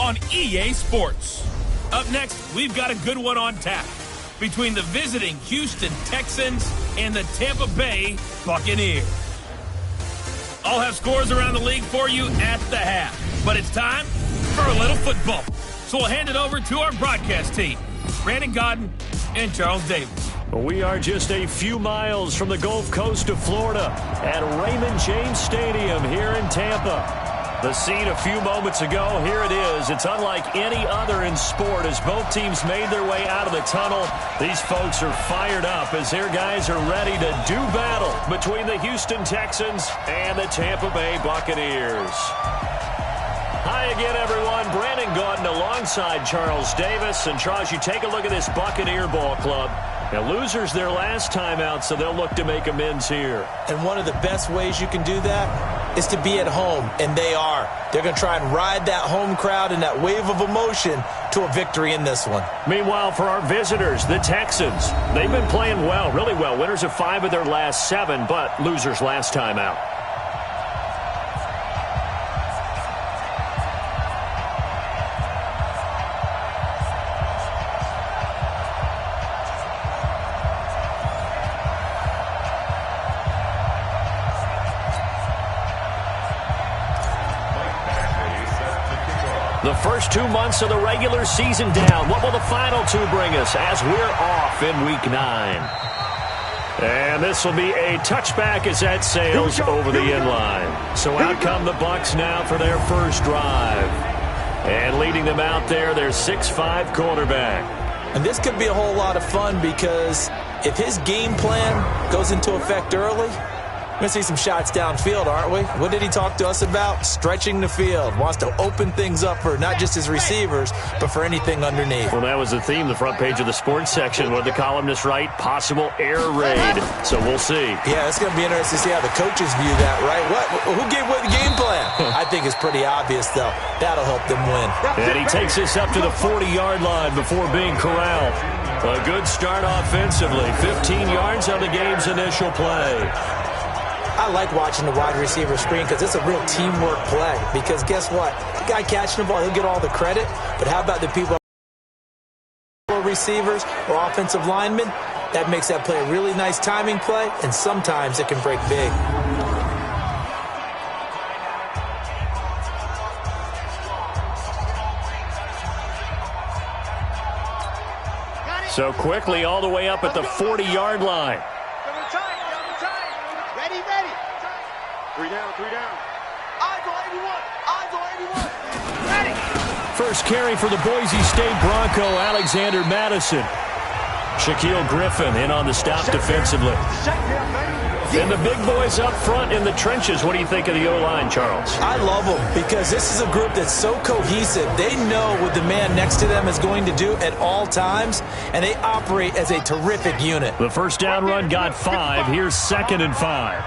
on EA Sports. Up next, we've got a good one on tap between the visiting Houston Texans and the Tampa Bay Buccaneers. I'll have scores around the league for you at the half, but it's time for a little football. So we'll hand it over to our broadcast team, Brandon Godden and Charles Davis. We are just a few miles from the Gulf Coast of Florida at Raymond James Stadium here in Tampa. The scene a few moments ago, here it is. It's unlike any other in sport as both teams made their way out of the tunnel. These folks are fired up as their guys are ready to do battle between the Houston Texans and the Tampa Bay Buccaneers. Hi again, everyone. Brandon Gaudin alongside Charles Davis. And Charles, you take a look at this Buccaneer ball club. Now, losers their last time out, so they'll look to make amends here. And one of the best ways you can do that is to be at home, and they are. They're going to try and ride that home crowd and that wave of emotion to a victory in this one. Meanwhile, for our visitors, the Texans, they've been playing well, really well. Winners of 5 of their last 7, but losers last time out. The first 2 months of the regular season down. What will the final 2 bring us as we're off in Week 9? And this will be a touchback as that sails over the inline. So out come the Bucs now for their first drive. And leading them out there, their 6'5" quarterback. And this could be a whole lot of fun because if his game plan goes into effect early, we're going to see some shots downfield, aren't we? What did he talk to us about? Stretching the field. Wants to open things up for not just his receivers, but for anything underneath. Well, that was the theme, the front page of the sports section. What did the columnist write? Possible air raid. So we'll see. Yeah, it's going to be interesting to see how the coaches view that, right? Who gave what the game plan? I think it's pretty obvious, though. That'll help them win. And he takes us up to the 40-yard line before being corralled. A good start offensively. 15 yards on the game's initial play. I like watching the wide receiver screen because it's a real teamwork play. Because guess what? The guy catching the ball, he'll get all the credit. But how about the people, receivers or offensive linemen? That makes that play a really nice timing play, and sometimes it can break big. So quickly all the way up at the 40-yard line. Three down. Eyes on 81. Ready. First carry for the Boise State Bronco, Alexander Madison. Shaquille Griffin in on the stop defensively. And the big boys up front in the trenches. What do you think of the O-line, Charles? I love them because this is a group that's so cohesive. They know what the man next to them is going to do at all times, and they operate as a terrific unit. The first down run got 5. Here's 2nd and 5.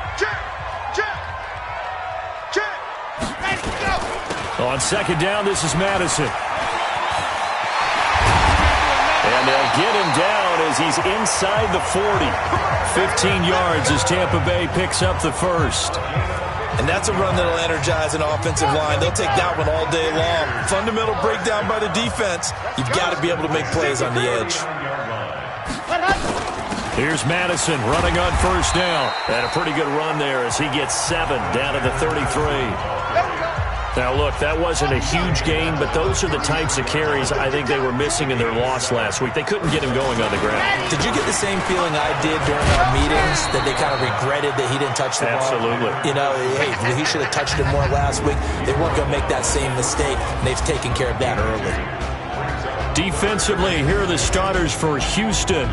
On 2nd down, this is Madison. And they'll get him down as he's inside the 40. 15 yards as Tampa Bay picks up the first. And that's a run that'll energize an offensive line. They'll take that one all day long. Fundamental breakdown by the defense. You've got to be able to make plays on the edge. Here's Madison running on first down. And a pretty good run there as he gets 7 down to the 33. Now, look, that wasn't a huge gain, but those are the types of carries I think they were missing in their loss last week. They couldn't get him going on the ground. Did you get the same feeling I did during our meetings, that they kind of regretted that he didn't touch the ball? Absolutely. You know, hey, he should have touched it more last week. They weren't going to make that same mistake, and they've taken care of that early. Defensively, here are the starters for Houston.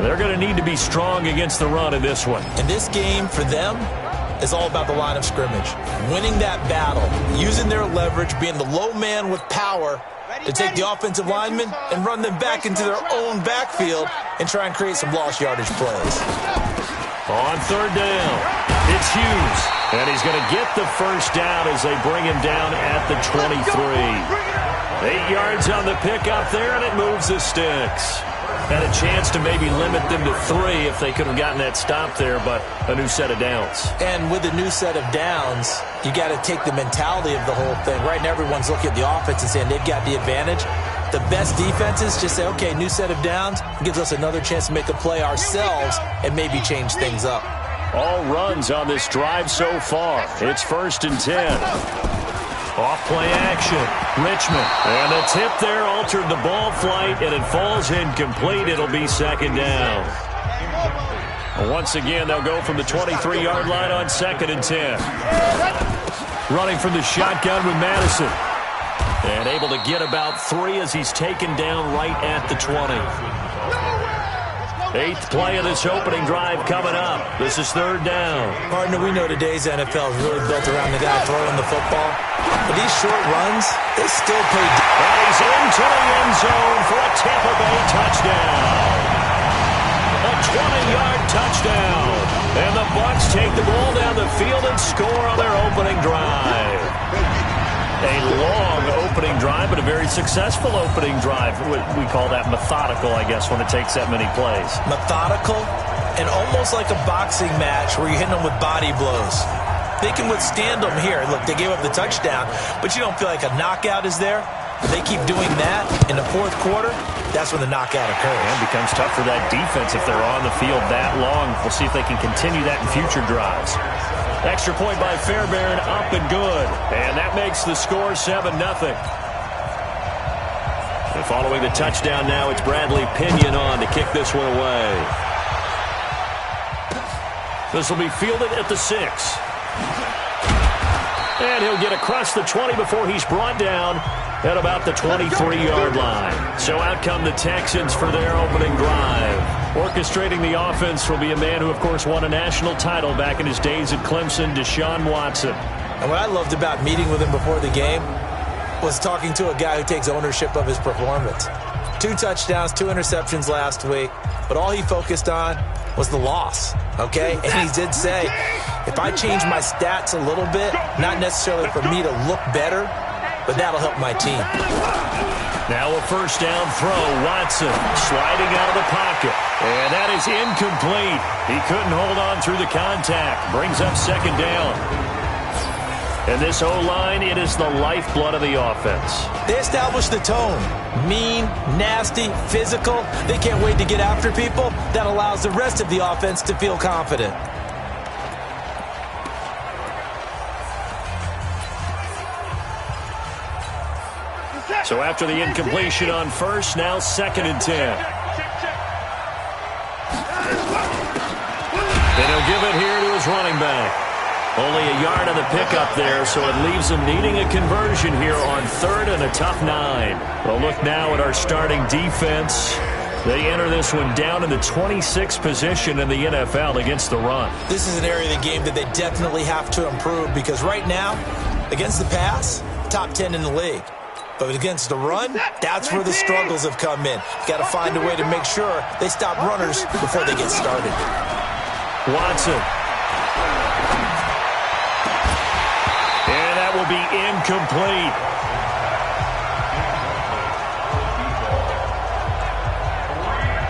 They're going to need to be strong against the run in this one. In this game, for them, is all about the line of scrimmage. Winning that battle, using their leverage, being the low man with power to take the offensive linemen and run them back into their own backfield and try and create some lost yardage plays. On 3rd down, it's Hughes. And he's going to get the first down as they bring him down at the 23. 8 yards on the pickup there, and it moves the sticks. And a chance to maybe limit them to 3 if they could have gotten that stop there, but a new set of downs. And with a new set of downs, you got to take the mentality of the whole thing. Right now, everyone's looking at the offense and saying they've got the advantage. The best defenses just say, okay, new set of downs, gives us another chance to make a play ourselves and maybe change things up. All runs on this drive so far. It's 1st and 10. Off play action. Richmond. And the tip there altered the ball flight, and it falls incomplete. It'll be 2nd down. Once again, they'll go from the 23-yard line on 2nd and 10. Running from the shotgun with Madison. And able to get about 3 as he's taken down right at the 20. 8th play of this opening drive coming up. This is 3rd down. Partner, we know today's NFL is really built around the guy throwing the football. But these short runs, they still pay. And he's into the end zone for a Tampa Bay touchdown. A 20-yard touchdown. And the Bucs take the ball down the field and score on their opening drive. A long opening drive, but a very successful opening drive. We call that methodical, I guess, when it takes that many plays. Methodical and almost like a boxing match where you're hitting them with body blows. They can withstand them here. Look, they gave up the touchdown, but you don't feel like a knockout is there. They keep doing that in the 4th quarter. That's when the knockout occurs. And it becomes tough for that defense if they're on the field that long. We'll see if they can continue that in future drives. Extra point by Fairbairn, up and good. And that makes the score 7-0. And following the touchdown now, it's Bradley Pinion on to kick this one away. This will be fielded at the 6. And he'll get across the 20 before he's brought down at about the 23-yard line. So out come the Texans for their opening drive. Orchestrating the offense will be a man who, of course, won a national title back in his days at Clemson, Deshaun Watson. And what I loved about meeting with him before the game was talking to a guy who takes ownership of his performance. 2 touchdowns, 2 interceptions last week, but all he focused on was the loss, okay? And he did say, if I change my stats a little bit, not necessarily for me to look better, but that'll help my team. Now a 1st down throw. Watson sliding out of the pocket. And that is incomplete. He couldn't hold on through the contact. Brings up 2nd down. And this O-line, it is the lifeblood of the offense. They establish the tone. Mean, nasty, physical. They can't wait to get after people. That allows the rest of the offense to feel confident. So after the incompletion on 1st, now 2nd and 10. And he'll give it here to his running back. Only a yard on the pickup there, so it leaves him needing a conversion here on 3rd and a tough 9. Well, look now at our starting defense. They enter this one down in the 26th position in the NFL against the run. This is an area of the game that they definitely have to improve because right now, against the pass, top 10 in the league. But against the run, that's where the struggles have come in. Got to find a way to make sure they stop runners before they get started. Watson. And that will be incomplete.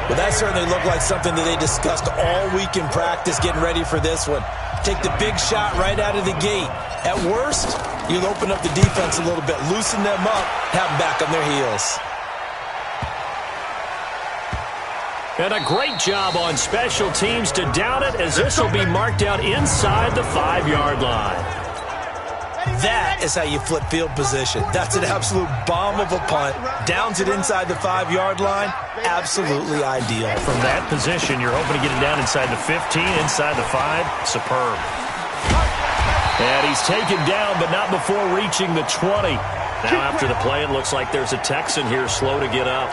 Well, that certainly looked like something that they discussed all week in practice getting ready for this one. Take the big shot right out of the gate. At worst, you'll open up the defense a little bit, loosen them up, have them back on their heels. And a great job on special teams to down it, as this will be marked out inside the 5-yard line. That is how you flip field position. That's an absolute bomb of a punt. Downs it inside the 5-yard line. Absolutely ideal. From that position, you're hoping to get it down inside the 15, inside the 5. Superb. And he's taken down, but not before reaching the 20. Now after the play, it looks like there's a Texan here slow to get up.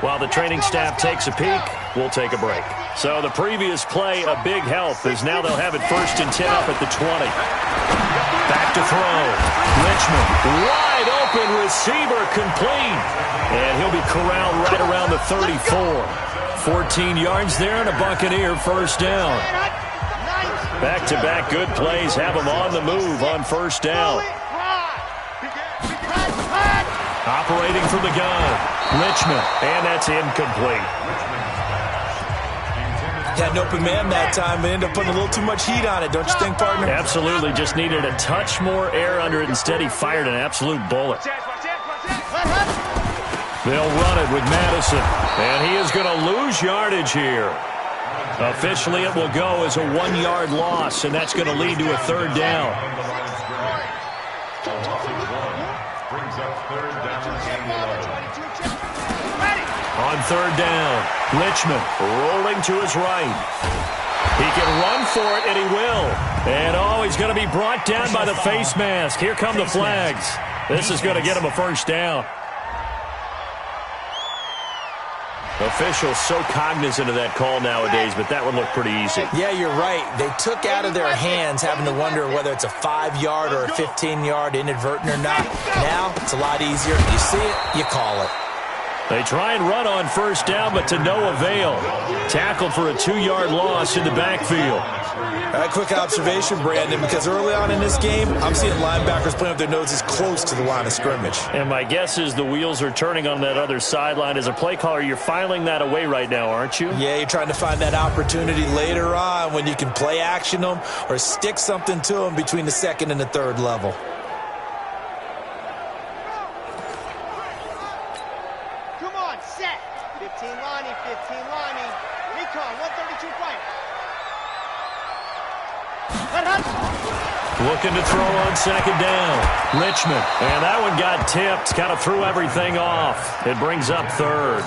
While the training staff takes a peek, we'll take a break. So the previous play, a big help, as now they'll have it 1st and 10 up at the 20. Back to throw. Richmond, wide open receiver, complete. And he'll be corralled right around the 34. 14 yards there and a Buccaneer 1st down. Back-to-back good plays have them on the move on 1st down. Operating from the gun, Richmond, and that's incomplete. Had an open man that time, but ended up putting a little too much heat on it, don't you think, partner? Absolutely, just needed a touch more air under it. Instead, he fired an absolute bullet. They'll run it with Madison, and he is going to lose yardage here. Officially, it will go as a 1-yard loss, and that's going to lead to a third down. On third down, Richmond rolling to his right. He can run for it, and he will. And, oh, he's going to be brought down by the face mask. Here come the flags. This is going to get him a first down. Officials so cognizant of that call nowadays, but that would look pretty easy. Yeah, you're right. They took out of their hands having to wonder whether it's a 5-yard or a 15-yard inadvertent or not. Now, it's a lot easier. You see it, you call it. They try and run on first down, but to no avail. Tackled for a 2-yard loss in the backfield. Quick observation, Brandon, because early on in this game, I'm seeing linebackers playing with their noses close to the line of scrimmage. And my guess is the wheels are turning on that other sideline. As a play caller, you're filing that away right now, aren't you? Yeah, you're trying to find that opportunity later on when you can play action them or stick something to them between the second and the third level. Come on, set. 15 Lonnie, 15 Lonnie. Recon, 132 fight. Looking to throw on second down. Richmond. And that one got tipped. Kind of threw everything off. It brings up third.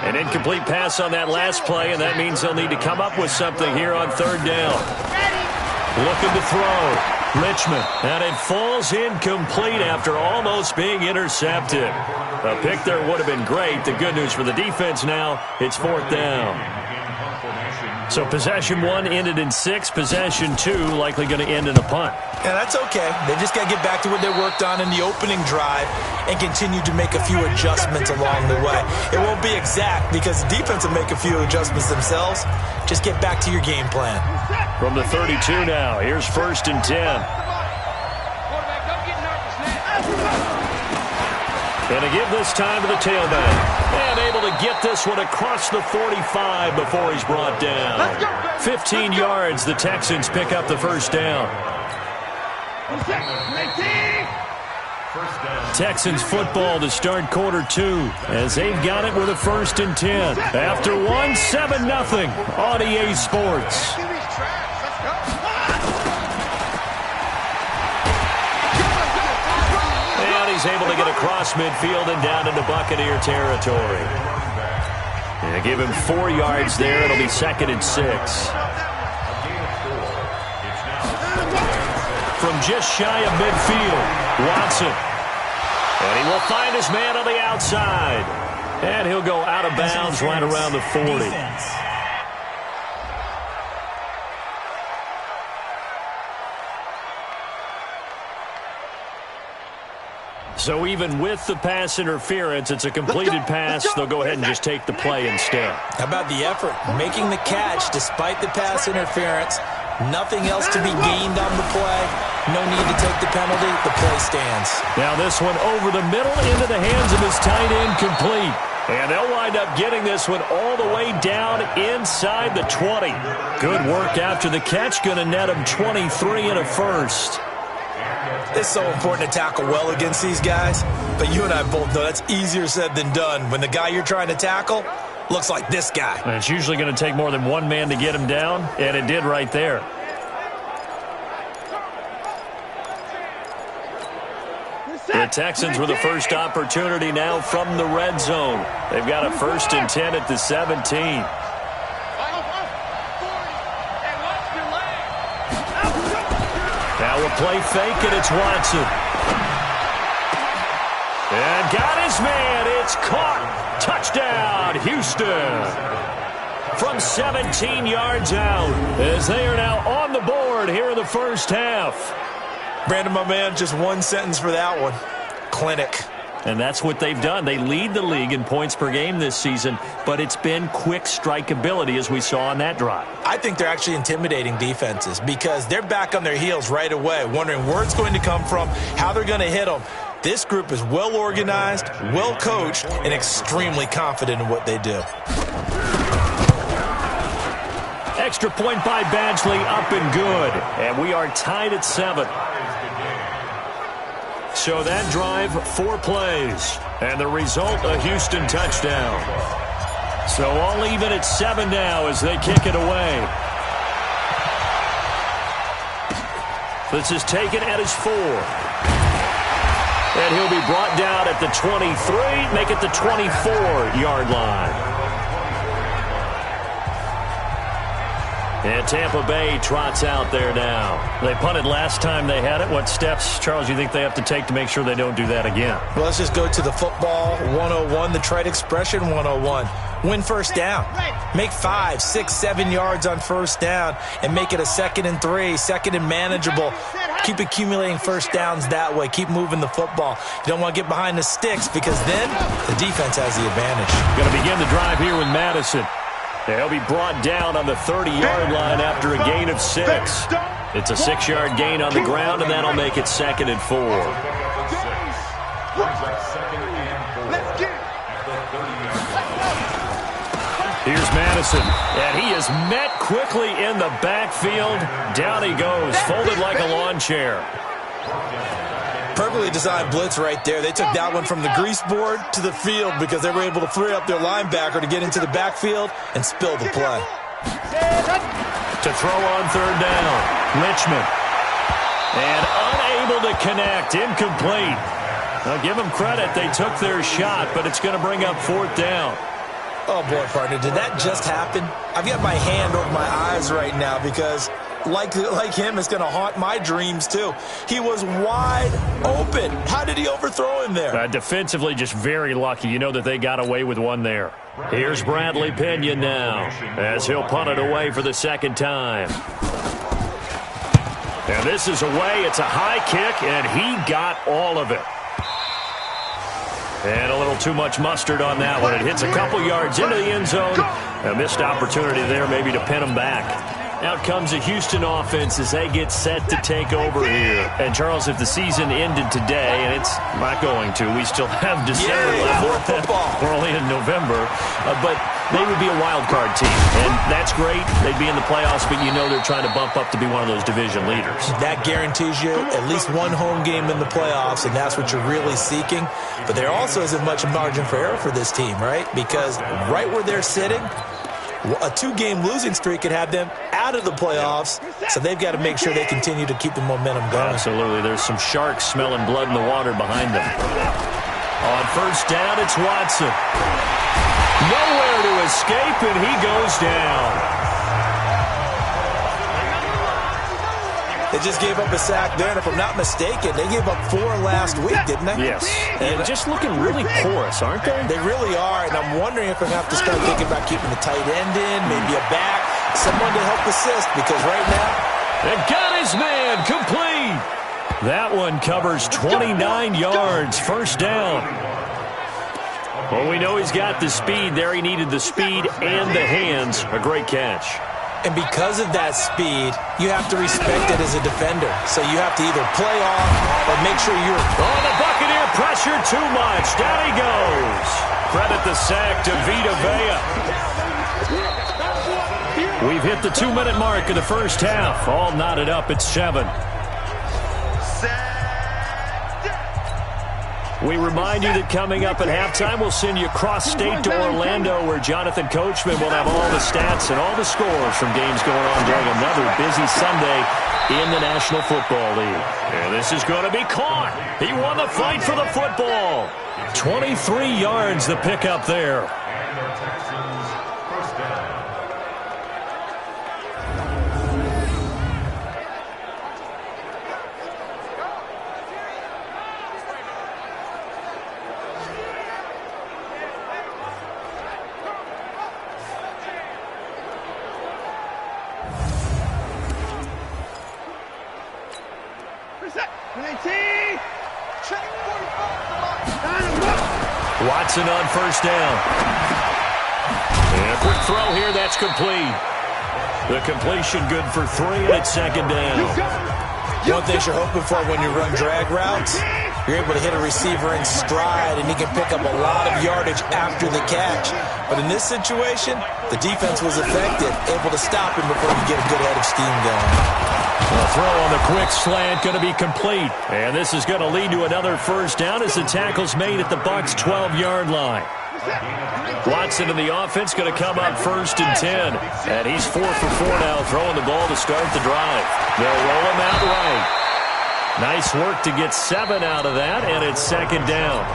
An incomplete pass on that last play, and that means they'll need to come up with something here on third down. Looking to throw. Richmond. And it falls incomplete after almost being intercepted. A pick there would have been great. The good news for the defense now, it's fourth down. So possession 1 ended in 6. Possession 2 likely going to end in a punt. Yeah, that's okay. They just got to get back to what they worked on in the opening drive and continue to make a few adjustments along the way. It won't be exact because the defense will make a few adjustments themselves. Just get back to your game plan. From the 32 now, here's 1st and 10. And to give this time to the tailback. And able to get this one across the 45 before he's brought down. 15 yards, the Texans pick up the first down. Texans football to start quarter 2 as they've got it with a 1st and 10. After 1, 7-0 on EA Sports. He's able to get across midfield and down into Buccaneer territory. And give him 4 yards there. It'll be 2nd and 6. From just shy of midfield, Watson. And he will find his man on the outside. And he'll go out of bounds right around the 40. So even with the pass interference, it's a completed pass. They'll go ahead and just take the play instead. How about the effort? Making the catch despite the pass interference. Nothing else to be gained on the play. No need to take the penalty. The play stands. Now this one over the middle into the hands of his tight end, complete. And they'll wind up getting this one all the way down inside the 20. Good work after the catch. Going to net him 23 and a first. It's so important to tackle well against these guys, but you and I both know that's easier said than done when the guy you're trying to tackle looks like this guy. And it's usually going to take more than one man to get him down, and it did right there. The Texans with the first opportunity now from the red zone. They've got a 1st and 10 at the 17. Now a play fake, and it's Watson. And got his man. It's caught. Touchdown, Houston. From 17 yards out as they are now on the board here in the first half. Brandon, my man, just one sentence for that one. Clinic. And that's what they've done. They lead the league in points per game this season, but it's been quick strikeability as we saw on that drive. I think they're actually intimidating defenses because they're back on their heels right away, wondering where it's going to come from, how they're going to hit them. This group is well organized, well coached, and extremely confident in what they do. Extra point by Badgley, up and good. And we are tied at 7. So that drive, 4 plays. And the result, a Houston touchdown. So all even at 7 now as they kick it away. This is taken at his 4. And he'll be brought down at the 23, make it the 24-yard line. And Tampa Bay trots out there now. They punted last time they had it. What steps, Charles, do you think they have to take to make sure they don't do that again? Well, let's just go to the football 101, the trite expression 101. Win first down. Make 5, 6, 7 yards on first down and make it a 2nd and 3, 2nd and manageable. Keep accumulating first downs that way. Keep moving the football. You don't want to get behind the sticks because then the defense has the advantage. Going to begin the drive here with Madison. He'll be brought down on the 30-yard line after a gain of 6. It's a 6-yard gain on the ground, and that'll make it 2nd and 4. Here's Madison, and he is met quickly in the backfield. Down he goes, folded like a lawn chair. Perfectly designed blitz right there. They took that one from the grease board to the field because they were able to free up their linebacker to get into the backfield and spill the play. To throw on 3rd down, Richmond. And unable to connect, incomplete. Now give them credit, they took their shot, but it's going to bring up 4th down. Oh, boy, partner, did that just happen? I've got my hand over my eyes right now because, like him, it's going to haunt my dreams, too. He was wide open. How did he overthrow him there? Defensively, just very lucky. You know that they got away with one there. Here's Bradley Pinion now as he'll punt it away for the 2nd time. And this is away. It's a high kick, and he got all of it. And a little too much mustard on that one. It hits a couple yards into the end zone. A missed opportunity there maybe to pin him back. Out comes the Houston offense as they get set to take over here. And, Charles, if the season ended today, and it's not going to, we still have December left. More football. We're only in November. But they would be a wild card team. And that's great. They'd be in the playoffs, but you know they're trying to bump up to be one of those division leaders. That guarantees you at least one home game in the playoffs, and that's what you're really seeking. But there also isn't much margin for error for this team, right? Because right where they're sitting, a 2-game losing streak could have them out of the playoffs, so they've got to make sure they continue to keep the momentum going. Absolutely. There's some sharks smelling blood in the water behind them. On 1st down, it's Watson. Nowhere to escape, and he goes down. They just gave up a sack there, and if I'm not mistaken, they gave up 4 last week, didn't they? Yes. And just looking really porous, aren't they? They really are, and I'm wondering if we're going to have to start thinking about keeping the tight end in, maybe a back, someone to help assist, because right now... And got his man complete. That one covers 29 yards, 1st down. Well, we know he's got the speed there. He needed the speed and the hands. A great catch. And because of that speed, you have to respect it as a defender. So you have to either play off or make sure you're... Oh, the Buccaneer pressure too much. Down he goes. Credit the sack to Vita Vea. We've hit the 2-minute mark of the 1st half. All knotted up at 7. We remind you that coming up at halftime, we'll send you cross-state to Orlando, where Jonathan Coachman will have all the stats and all the scores from games going on during another busy Sunday in the National Football League. And this is going to be caught. He won the fight for the football. 23 yards the pickup there. Watson on 1st down. And a quick throw here, that's complete. The completion good for 3, and it's 2nd down. One thing you're hoping for when you run drag routes, you're able to hit a receiver in stride, and he can pick up a lot of yardage after the catch. But in this situation, the defense was effective, able to stop him before he get a good head of steam going. The throw on the quick slant going to be complete. And this is going to lead to another first down as the tackle's made at the Bucs' 12-yard line. Watson in the offense going to come up 1st and 10. And he's 4 for 4 now, throwing the ball to start the drive. They'll roll him out right. Nice work to get 7 out of that, and it's 2nd down.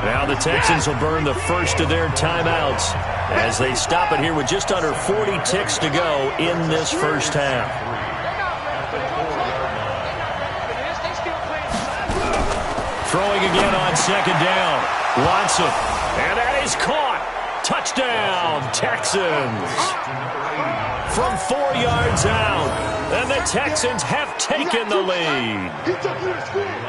Now the Texans will burn the first of their timeouts as they stop it here with just under 40 ticks to go in this first half. Throwing again on 2nd down. Watson. And that is caught. Touchdown, Texans. From 4 yards out. And the Texans have taken the lead.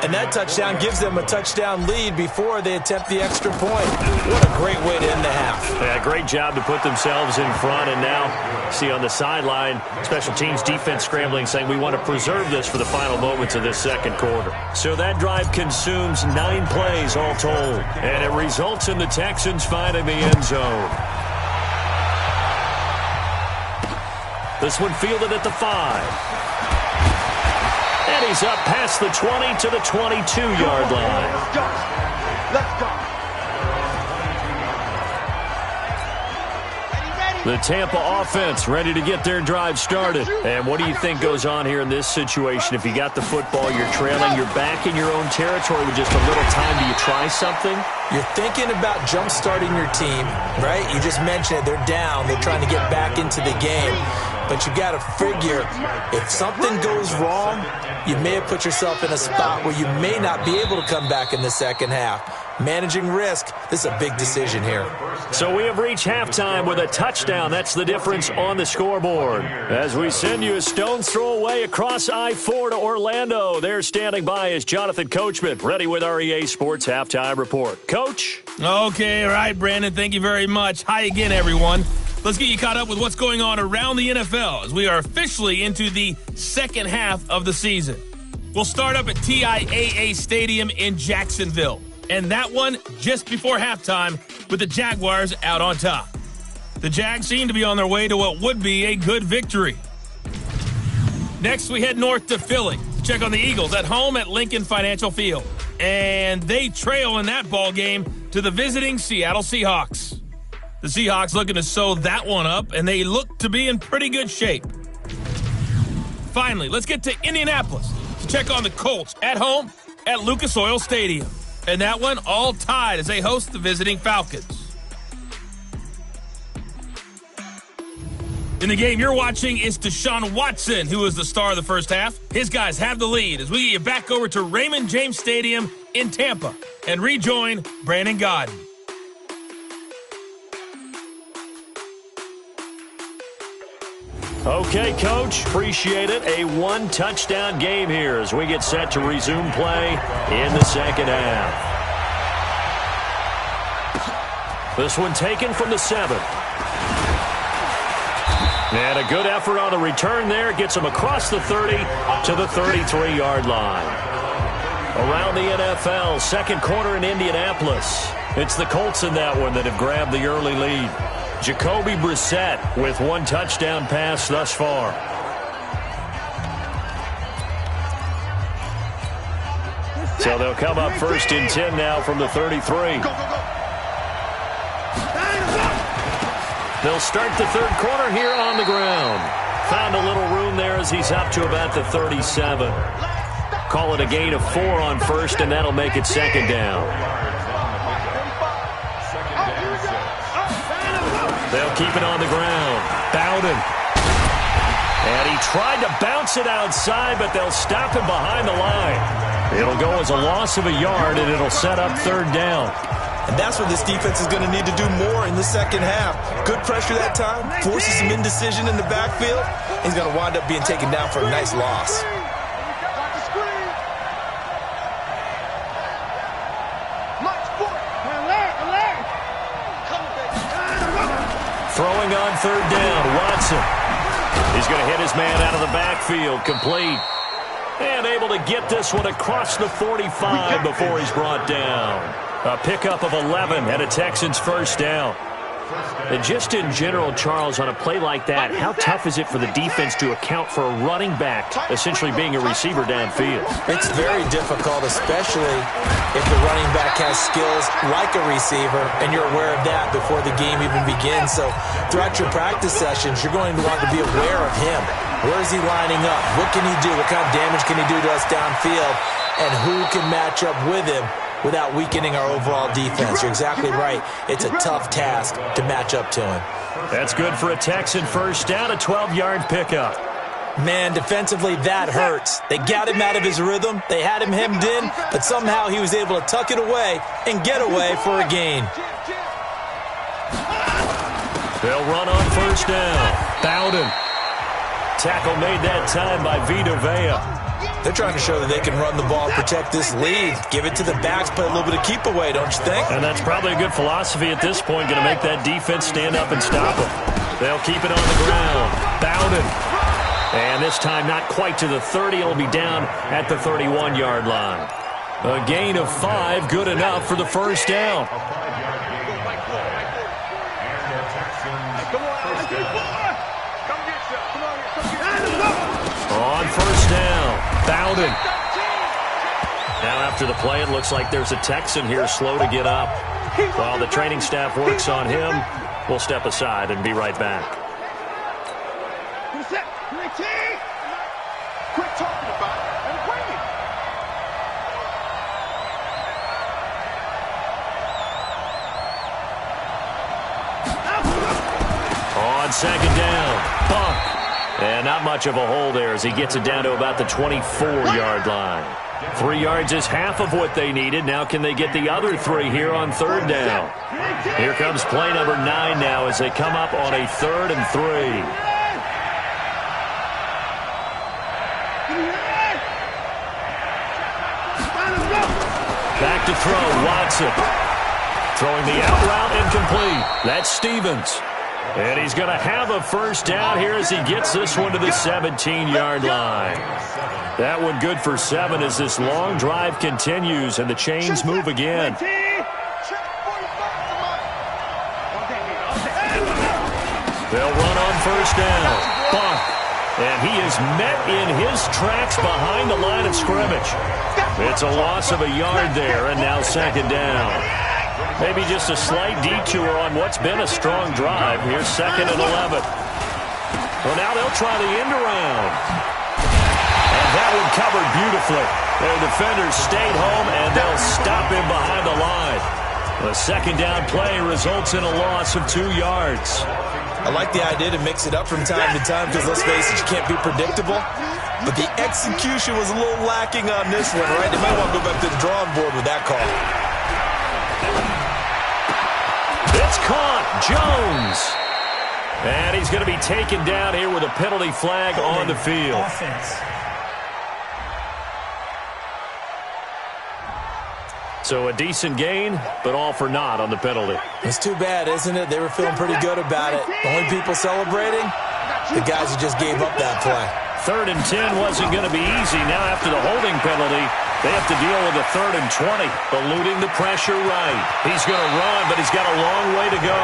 And that touchdown gives them a touchdown lead before they attempt the extra point. What a great way to end the half. Yeah, great job to put themselves in front. And now, see on the sideline, special teams defense scrambling, saying we want to preserve this for the final moments of this second quarter. So that drive consumes 9 plays all told. And it results in the Texans finding the end zone. This one fielded at the 5. And he's up past the 20 to the 22-yard line. Let's go. The Tampa offense ready to get their drive started. And what do you think goes on here in this situation? If you got the football, you're trailing, you're back in your own territory with just a little time. Do you try something? You're thinking about jump-starting your team, right? You just mentioned it. They're down. They're trying to get back into the game. But you got to figure, if something goes wrong, you may have put yourself in a spot where you may not be able to come back in the second half. Managing risk, this is a big decision here. So we have reached halftime with a touchdown. That's the difference on the scoreboard. As we send you a stone's throw away across I-4 to Orlando. There standing by is Jonathan Coachman, ready with our EA Sports Halftime Report. Coach? Okay, all right, Brandon. Thank you very much. Hi again, everyone. Let's get you caught up with what's going on around the NFL as we are officially into the second half of the season. We'll start up at TIAA Stadium in Jacksonville. And that one just before halftime with the Jaguars out on top. The Jags seem to be on their way to what would be a good victory. Next, we head north to Philly to check on the Eagles at home at Lincoln Financial Field. And they trail in that ball game to the visiting Seattle Seahawks. The Seahawks looking to sew that one up, and they look to be in pretty good shape. Finally, let's get to Indianapolis to check on the Colts at home at Lucas Oil Stadium. And that one all tied as they host the visiting Falcons. In the game you're watching is Deshaun Watson, who is the star of the first half. His guys have the lead as we get you back over to Raymond James Stadium in Tampa and rejoin Brandon Godden. Okay, Coach, appreciate it. A one-touchdown game here as we get set to resume play in the second half. This one taken from the 7. And a good effort on the return there. Gets him across the 30 to the 33-yard line. Around the NFL, second quarter in Indianapolis. It's the Colts in that one that have grabbed the early lead. Jacoby Brissett with one touchdown pass thus far. So they'll come up 1st and 10 now from the 33. They'll start the third quarter here on the ground. Found a little room there as he's up to about the 37. Call it a gain of 4 on first, and that'll make it second down. They'll keep it on the ground. Bowden. And he tried to bounce it outside, but they'll stop him behind the line. It'll go as a loss of a yard, and it'll set up third down. And that's what this defense is going to need to do more in the second half. Good pressure that time, forces some indecision in the backfield. He's going to wind up being taken down for a nice loss. Throwing on third down, Watson. He's going to hit his man out of the backfield, complete. And able to get this one across the 45 before he's brought down. A pickup of 11 and a Texans first down. And just in general, Charles, on a play like that, how tough is it for the defense to account for a running back essentially being a receiver downfield? It's very difficult, especially if the running back has skills like a receiver, and you're aware of that before the game even begins. So throughout your practice sessions, you're going to want to be aware of him. Where is he lining up? What can he do? What kind of damage can he do to us downfield? And who can match up with him without weakening our overall defense? You're exactly right. It's a tough task to match up to him. That's good for a Texan first down, a 12-yard pickup. Man, defensively, that hurts. They got him out of his rhythm. They had him hemmed in, but somehow he was able to tuck it away and get away for a gain. They'll run on first down. Bowden. Tackle made that time by Vita Vea. They're trying to show that they can run the ball, protect this lead. Give it to the backs, play a little bit of keep away, don't you think? And that's probably a good philosophy at this point, going to make that defense stand up and stop them. They'll keep it on the ground. Bowden. And this time not quite to the 30. It'll be down at the 31-yard line. A gain of 5, good enough for the first down. On first down, Bowden. Now after the play, it looks like there's a Texan here slow to get up. While the training staff works on him, we'll step aside and be right back. Quit talking about it and bring it. On second down, Buck. And not much of a hole there as he gets it down to about the 24-yard line. 3 yards is half of what they needed. Now can they get the other 3 here on third down? Here comes play number 9 now as they come up on a 3rd and 3. Back to throw, Watson. Throwing the out route incomplete. That's Stevens. And he's going to have a first down here as he gets this one to the 17-yard line. That one good for 7 as this long drive continues and the chains move again. They'll run on first down. Buck. And he is met in his tracks behind the line of scrimmage. It's a loss of a yard there, and now second down. Maybe just a slight detour on what's been a strong drive. Here's 2nd and 11. Well, now they'll try the end around. And that one covered beautifully. Their defenders stayed home, and they'll stop him behind the line. The second down play results in a loss of 2 yards. I like the idea to mix it up from time to time because, let's face it, you can't be predictable. But the execution was a little lacking on this one, right? They might want to go back to the drawing board with that call. It's caught. Jones. And he's going to be taken down here with a penalty flag on the field. So a decent gain, but all for naught on the penalty. It's too bad, isn't it? They were feeling pretty good about it. The only people celebrating, the guys who just gave up that play. 3rd and 10 wasn't going to be easy. Now after the holding penalty, they have to deal with a 3rd and 20. Eluding the pressure right. He's going to run, but he's got a long way to go.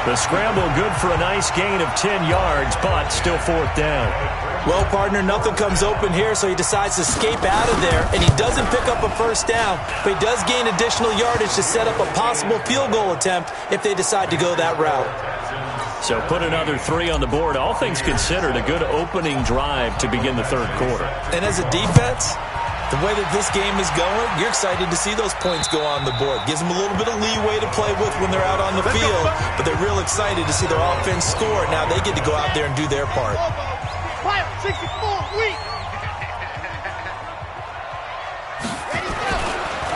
The scramble good for a nice gain of 10 yards, but still 4th down. Well, partner, nothing comes open here, so he decides to escape out of there, and he doesn't pick up a first down, but he does gain additional yardage to set up a possible field goal attempt if they decide to go that route. So put another 3 on the board. All things considered, a good opening drive to begin the 3rd quarter. And as a defense, the way that this game is going, you're excited to see those points go on the board. Gives them a little bit of leeway to play with when they're out on the field, but they're real excited to see their offense score. Now they get to go out there and do their part. 64, weak.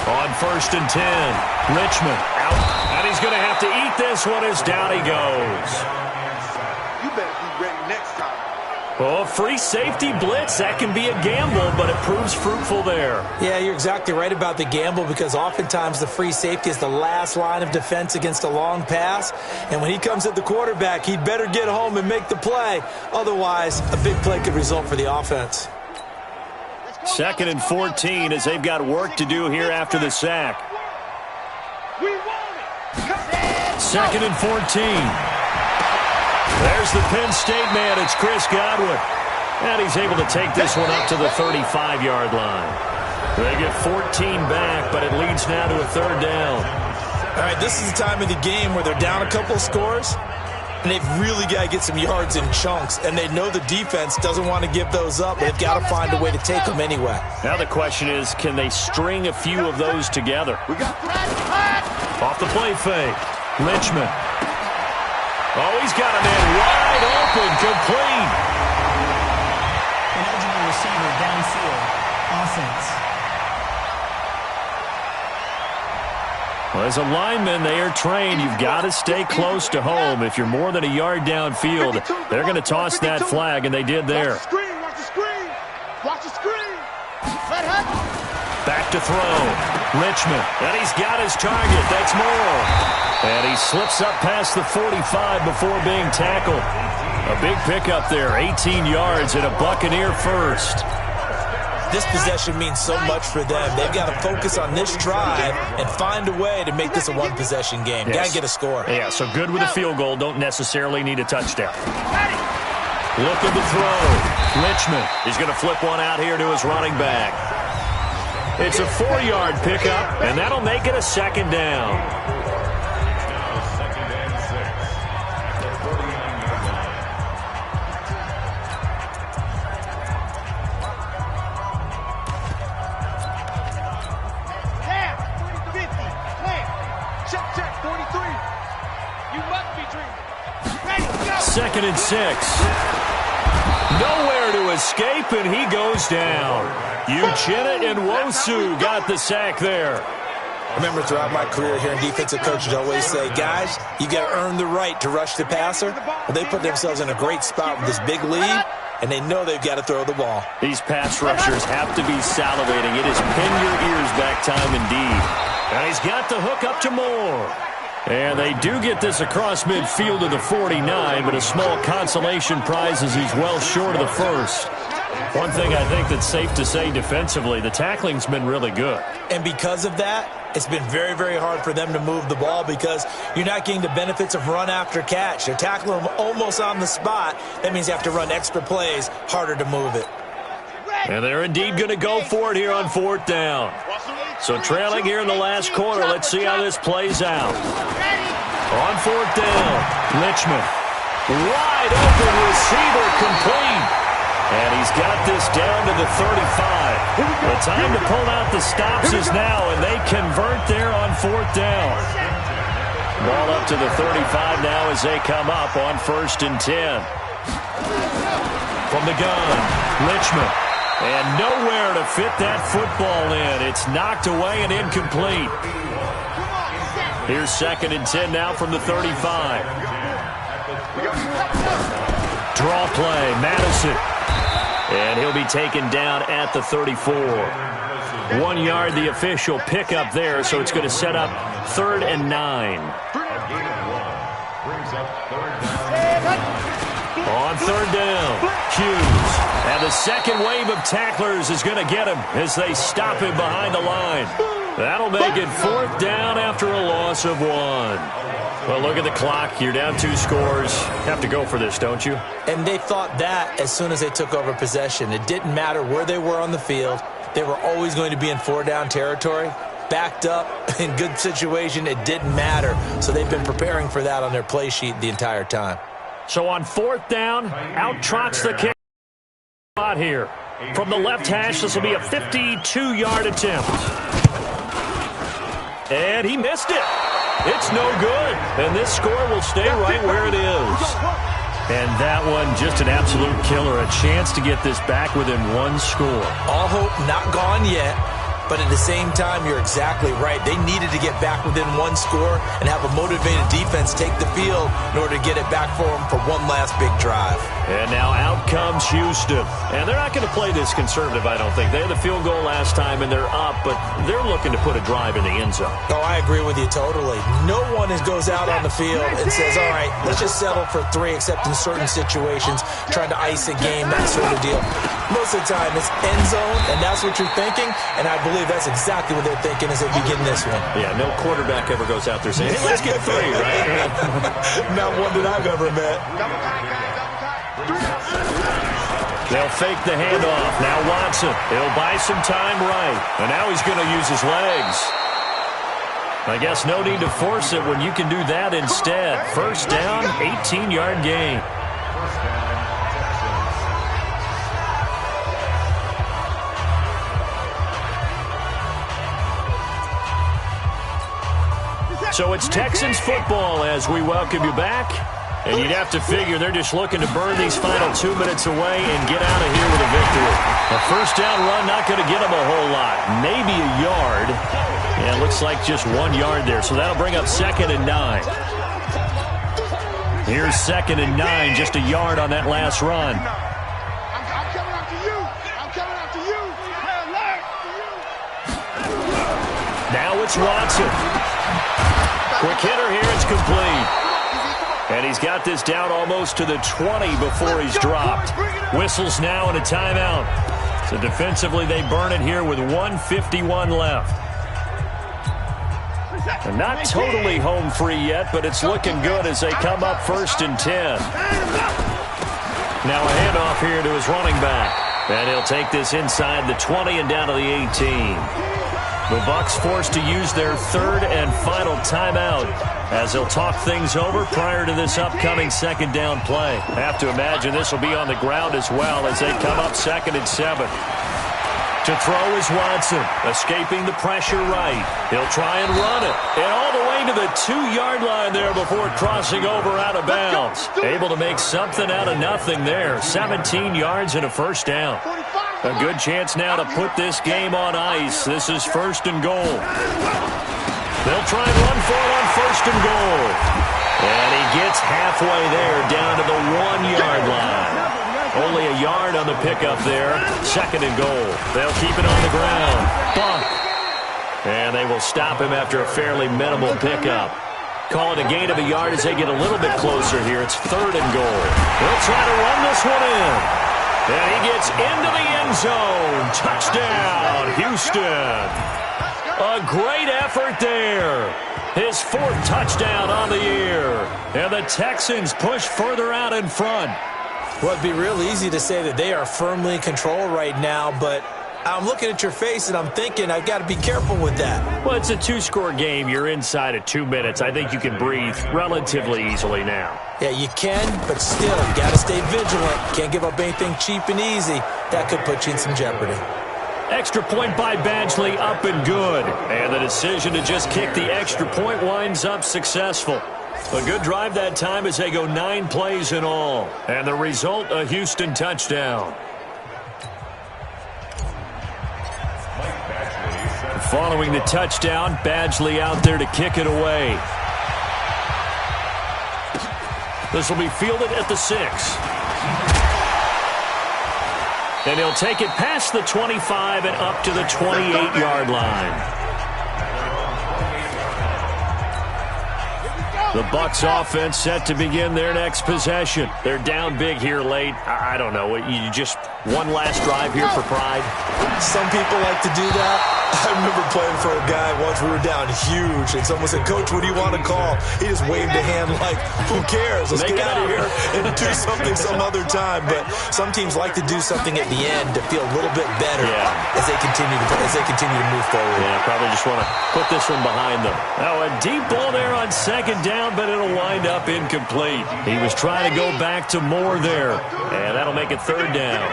On 1st and 10, Richmond out. And he's going to have to eat this one as down he goes. You better be ready next time. Oh, free safety blitz. That can be a gamble, but it proves fruitful there. Yeah, you're exactly right about the gamble because oftentimes the free safety is the last line of defense against a long pass. And when he comes at the quarterback, he'd better get home and make the play. Otherwise, a big play could result for the offense. 2nd and 14 as they've got work to do here after the sack. 2nd and 14. There's the Penn State man. It's Chris Godwin. And he's able to take this one up to the 35-yard line. They get 14 back, but it leads now to a 3rd down. All right, this is the time of the game where they're down a couple of scores, and they've really got to get some yards in chunks, and they know the defense doesn't want to give those up, but they've got to find a way to take them anyway. Now the question is, can they string a few of those together? Off the play fake. Richmond. Oh, he's got a man wide open, complete. An eligible receiver downfield. Offense. Well, as a lineman, they are trained. You've got to stay close to home. If you're more than a yard downfield, they're going to toss that flag, and they did there. Watch the screen, watch the screen. Watch the screen. Back to throw. Richmond. And he's got his target. That's Moore. And he slips up past the 45 before being tackled. A big pickup there. 18 yards and a Buccaneer first. This possession means so much for them. They've got to focus on this drive and find a way to make this a one-possession game. Yes. Got to get a score. Yeah, so good with a field goal. Don't necessarily need a touchdown. Look at the throw. Richmond is going to flip one out here to his running back. It's a 4-yard pickup, and that'll make it a 2nd down. Second and 6. Nowhere to escape, and he goes down. Uchenna and Nwosu got the sack there. I remember throughout my career here in defensive coaches always say, guys, you got to earn the right to rush the passer. Well, they put themselves in a great spot with this big lead, and they know they've got to throw the ball. These pass rushers have to be salivating. It is pin your ears back time indeed. And he's got the hook up to Moore. And they do get this across midfield to the 49, but a small consolation prize as he's well short of the first. One thing I think that's safe to say defensively, the tackling's been really good. And because of that, it's been very, very hard for them to move the ball because you're not getting the benefits of run after catch. They're tackling them almost on the spot. That means you have to run extra plays, harder to move it. And they're indeed going to go for it here on 4th down. So trailing here in the last quarter, let's see how this plays out. On 4th down, Richmond. Wide open receiver complete. And he's got this down to the 35. The time to pull out the stops is now, and they convert there on 4th down. Ball up to the 35 now as they come up on 1st and 10. From the gun, Richmond. And nowhere to fit that football in. It's knocked away and incomplete. Here's 2nd and 10 now from the 35. Draw play, Madison. And he'll be taken down at the 34. 1 yard, the official pickup there, so it's going to set up 3rd and 9. On 3rd down, Hughes. And the second wave of tacklers is going to get him as they stop him behind the line. That'll make it 4th down after a loss of 1. Well, look at the clock. You're down 2 scores. Have to go for this, don't you? And they thought that as soon as they took over possession. It didn't matter where they were on the field. They were always going to be in 4-down territory. Backed up, in good situation, it didn't matter. So they've been preparing for that on their play sheet the entire time. So on 4th down, out trots the kick spot here. From the left hash, this will be a 52-yard attempt. And he missed it. It's no good. And this score will stay right where it is. And that one, just an absolute killer. A chance to get this back within 1 score. All hope not gone yet. But at the same time, you're exactly right. They needed to get back within one score and have a motivated defense take the field in order to get it back for them for one last big drive. And now out comes Houston. And they're not going to play this conservative, I don't think. They had the field goal last time, and they're up, but they're looking to put a drive in the end zone. Oh, I agree with you totally. No one goes out on the field and says, all right, let's just settle for 3, except in certain situations, trying to ice a game, that sort of deal. Most of the time, it's end zone, and that's what you're thinking, and I believe that's exactly what they're thinking as they begin this one. Yeah, no quarterback ever goes out there saying, hey, let's get 3, right? Not one that I've ever met. They'll fake the handoff. Now Watson. He'll buy some time right. And now he's going to use his legs. I guess no need to force it when you can do that instead. First down, 18-yard gain. So it's Texans football as we welcome you back. And you'd have to figure they're just looking to burn these final 2 minutes away and get out of here with a victory. A first down run not going to get them a whole lot. Maybe a yard. Yeah, it looks like just 1 yard there. So that'll bring up 2nd and 9. Here's 2nd and 9, just a yard on that last run. I'm coming after you. I'm coming after you. Now it's Watson. Quick hitter here, it's complete. And he's got this down almost to the 20 before he's dropped. Whistles now and a timeout. So defensively, they burn it here with 1:51 left. And not totally home free yet, but it's looking good as they come up 1st and 10. Now a handoff here to his running back. And he'll take this inside the 20 and down to the 18. The Bucs forced to use their 3rd and final timeout as they'll talk things over prior to this upcoming 2nd down play. Have to imagine this will be on the ground as well as they come up 2nd and 7. To throw is Watson, escaping the pressure right. He'll try and run it. And all the way to the 2-yard line there before crossing over out of bounds. Able to make something out of nothing there. 17 yards and a first down. A good chance now to put this game on ice. This is 1st and goal. They'll try and run for it on 1st and goal. And he gets halfway there down to the 1-yard line. Only a yard on the pickup there. 2nd and goal. They'll keep it on the ground. Bump. And they will stop him after a fairly minimal pickup. Call it a gain of a yard as they get a little bit closer here. It's 3rd and goal. They'll try to run this one in. And he gets into the end zone. Touchdown, Houston. A great effort there. His 4th touchdown on the year. And the Texans push further out in front. Well, it'd be real easy to say that they are firmly in control right now, but I'm looking at your face and I'm thinking I've got to be careful with that. Well, it's a 2-score game. You're inside of 2 minutes. I think you can breathe relatively easily now. Yeah, you can, but still, you got to stay vigilant. Can't give up anything cheap and easy. That could put you in some jeopardy. Extra point by Badgley, up and good. And the decision to just kick the extra point winds up successful. A good drive that time as they go 9 plays in all. And the result, a Houston touchdown. Following the touchdown, Badgley out there to kick it away. This will be fielded at the 6. And he'll take it past the 25 and up to the 28-yard line. The Bucs offense set to begin their next possession. They're down big here late. I don't know. You just one last drive here for pride? Some people like to do that. I remember playing for a guy once. We were down huge, and someone said, "Coach, what do you want to call?" He just waved a hand like, "Who cares? Let's get out of here and do something some other time." But some teams like to do something at the end to feel a little bit better as they continue to move forward. Yeah, probably just want to put this one behind them. Now a deep ball there on 2nd down, but it'll wind up incomplete. He was trying to go back to Moore there, and that'll make it 3rd down.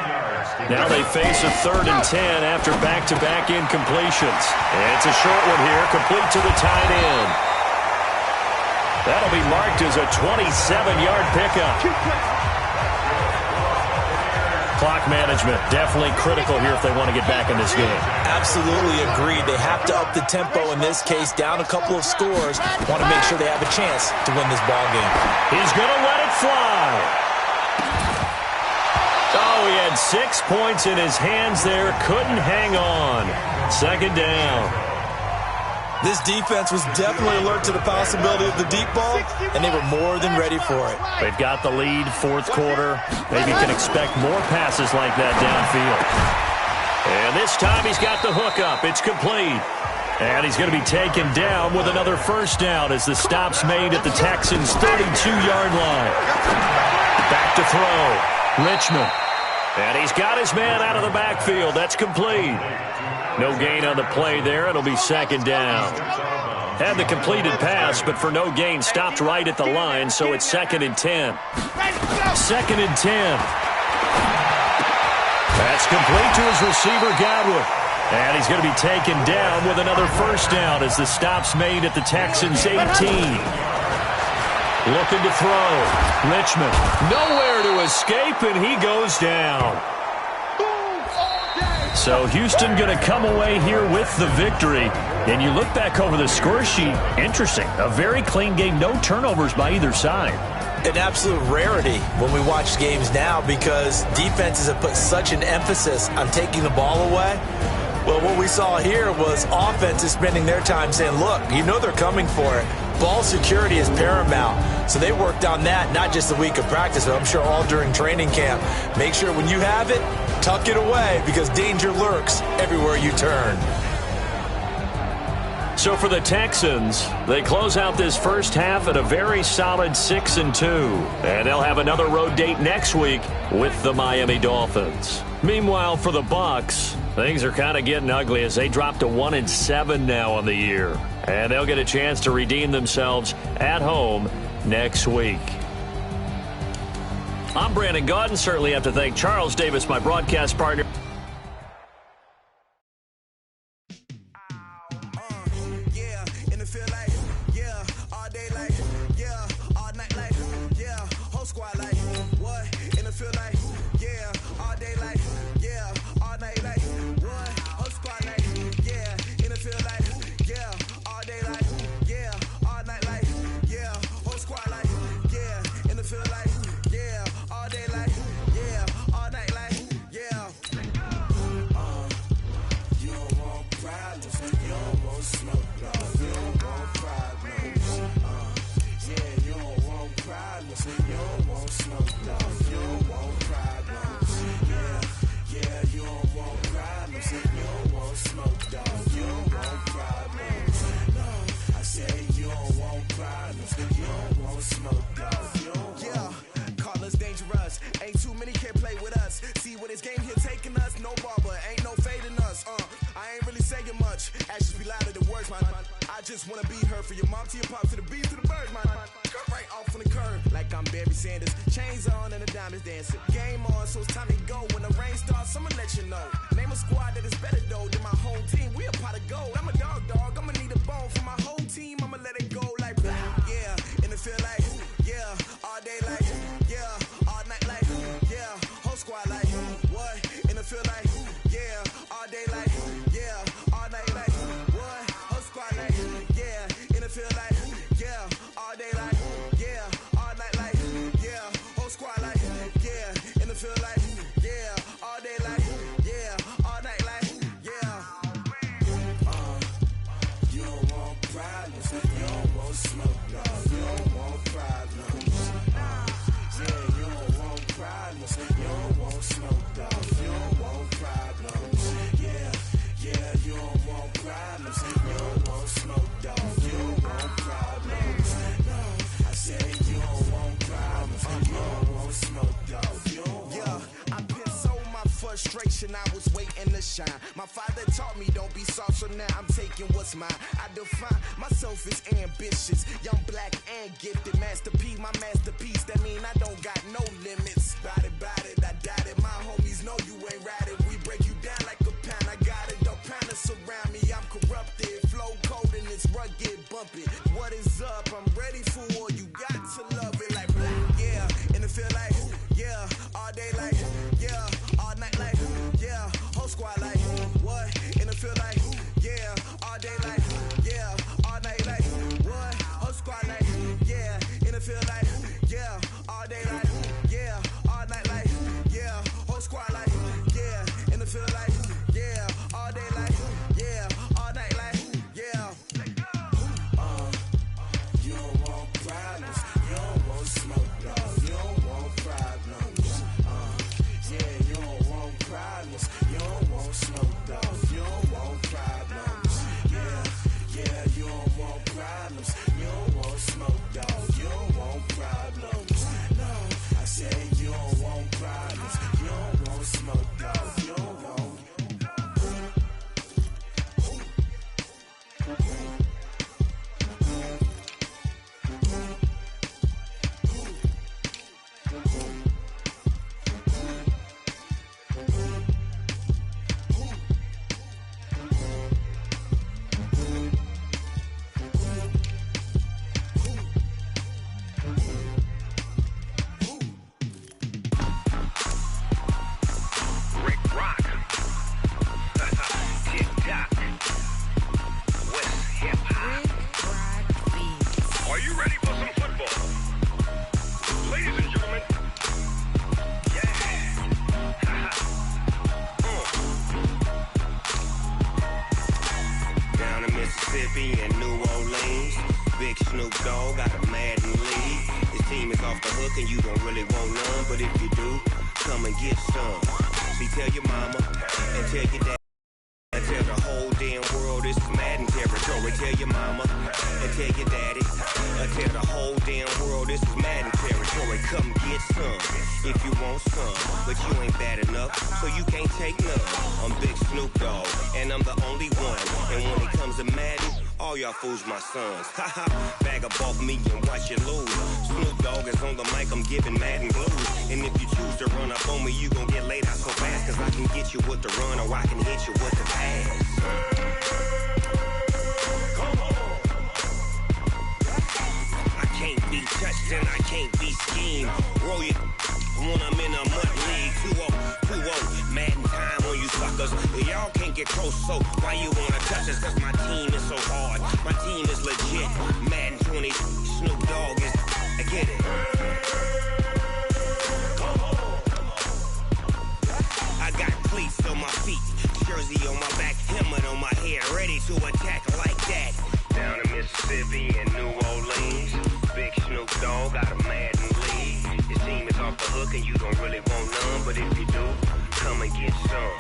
Now they face a 3rd and 10 after back-to-back incompletions. And it's a short one here, complete to the tight end. That'll be marked as a 27-yard pickup. Clock management, definitely critical here if they want to get back in this game. Absolutely agreed. They have to up the tempo in this case, down a couple of scores. Want to make sure they have a chance to win this ball game. He's going to let it fly. Oh, he had 6 points in his hands there. Couldn't hang on. Second down. This defense was definitely alert to the possibility of the deep ball, and they were more than ready for it. They've got the lead, fourth quarter. Maybe can expect more passes like that downfield. And this time he's got the hook up. It's complete. And he's going to be taken down with another first down as the stop's made at the Texans' 32-yard line. Back to throw. Richmond. And he's got his man out of the backfield. That's complete. No gain on the play there. It'll be second down. Had the completed pass, but for no gain, stopped right at the line, so it's 2nd and 10. 2nd and 10. That's complete to his receiver, Godwin. And he's going to be taken down with another first down as the stop's made at the Texans' 18. Looking to throw. Richmond nowhere to escape, and he goes down. So Houston going to come away here with the victory. And you look back over the score sheet, interesting. A very clean game, no turnovers by either side. An absolute rarity when we watch games now because defenses have put such an emphasis on taking the ball away. Well, what we saw here was offenses spending their time saying, look, you know they're coming for it. Ball security is paramount. So they worked on that, not just a week of practice, but I'm sure all during training camp. Make sure when you have it, tuck it away because danger lurks everywhere you turn. So for the Texans, they close out this first half at a very solid 6-2. And they'll have another road date next week with the Miami Dolphins. Meanwhile, for the Bucs, things are kind of getting ugly as they drop to 1-7 now on the year. And they'll get a chance to redeem themselves at home next week. I'm Brandon Gaudin. Certainly have to thank Charles Davis, my broadcast partner. I was waiting to shine. My father taught me don't be soft, so now I'm taking what's mine. I define myself as ambitious, young, black, and gifted. Master P, my masterpiece. That mean I don't got no limits. Bout it, I doubt it. My homies know you ain't ratted. We break you down like a pound. I got it, don't pound us around me. I'm corrupted, flow cold and it's rugged, bumpy. What is up? I'm ready for war. You got to love it like, yeah. And it feel like, yeah, all day like, yeah. Are you ready for some football? Ladies and gentlemen, down in Mississippi and New Orleans, Big Snoop Dogg got a Madden lead. His team is off the hook and you don't really want none, but if you do, come and get some. See, tell your mama and tell your dad and tell the whole damn world this is Madden territory. Tell your mama and tell your daddy and tell the whole damn world this is Madden territory. Come get some if you want some, but you ain't bad enough, so you can't take none. I'm Big Snoop Dogg, and I'm the only one. And when it comes to Madden, all y'all fools my sons. Haha, bag up off me and watch you lose. Snoop Dogg is on the mic, I'm giving Madden blues. And if you choose to run up on me, you gon' get laid out so fast, cause I can get you with the run or I can hit you with the pass. Come on. I can't be touched and I can't be schemed. Roll you when I'm in a mud league. 2-0, Madden time on you suckers. Y'all can't get close, so why you wanna touch us? Cause my team is so hard, my team is legit. Madden 20, Snoop Dogg is, I get it. Come on. I got cleats on my feet, jersey on my back, helmet on my head, ready to attack like that. Down in Mississippi and New Orleans, Big Snoop Dogg got a Madden lead. His team is off the hook and you don't really want none, but if you do, come and get some.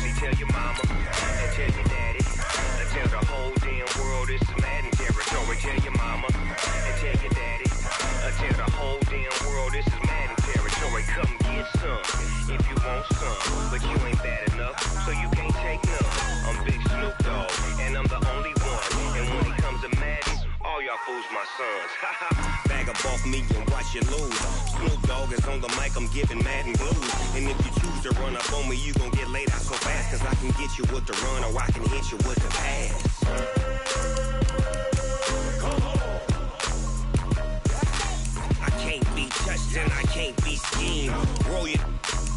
See, tell your mama and tell your daddy and tell the whole damn world this is Madden territory. Tell your mama and tell your daddy and tell the whole damn world this is Madden territory. Come get some if you want some, but you ain't bad enough, so you can't take none. I'm Big Snoop Dogg, and I'm the only one. And when it comes to Madden, all y'all fools my sons. Bag up off me and watch you lose. Snoop Dogg is on the mic, I'm giving Madden blues. And if you choose to run up on me, you gon' get laid out so fast, cause I can get you with the run or I can hit you with the pass. Come on. I can't be touched and I can't be schemed. Roll you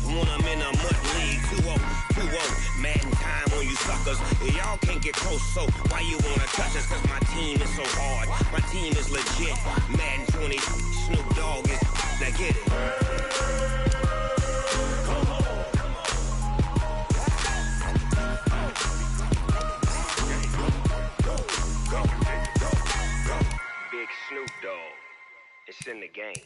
when I'm in a mud league. 2-0, Madden time on you suckers. Y'all can't get close, so why you wanna touch us? Cause my team is so hard, my team is legit. Madden 20, Snoop Dogg is, now get it. Come on. Go. Big Snoop Dogg, it's in the game.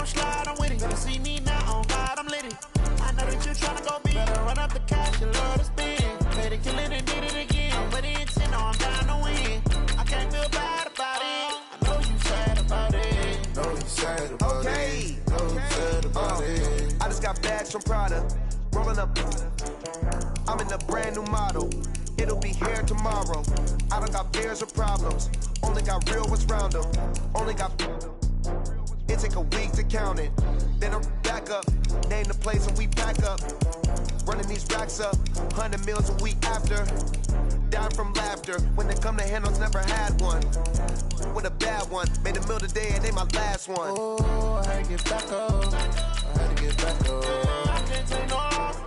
Slide, I'm with it. Better see me now, on God, I'm lit it. I know that you tryna go big. Better run up the cash, you love to spend. Better kill it and did it again. I'm with the intent, I'm down to win. I can't feel bad about it. I know you sad about it. Know you sad about it. Know you sad about it. I just got bags from Prada. Rolling up. I'm in a brand new model. It'll be here tomorrow. I don't got fears or problems. Only got real ones round them. Only got. It take a week to count it. Then I'm back up. Name the place and we pack up. Running these racks up. 100 meals a week after. Down from laughter. When they come to handles, never had one. With a bad one. Made a meal today and they my last one. Oh, I had to get back up. I had to get back up. I can't take no off.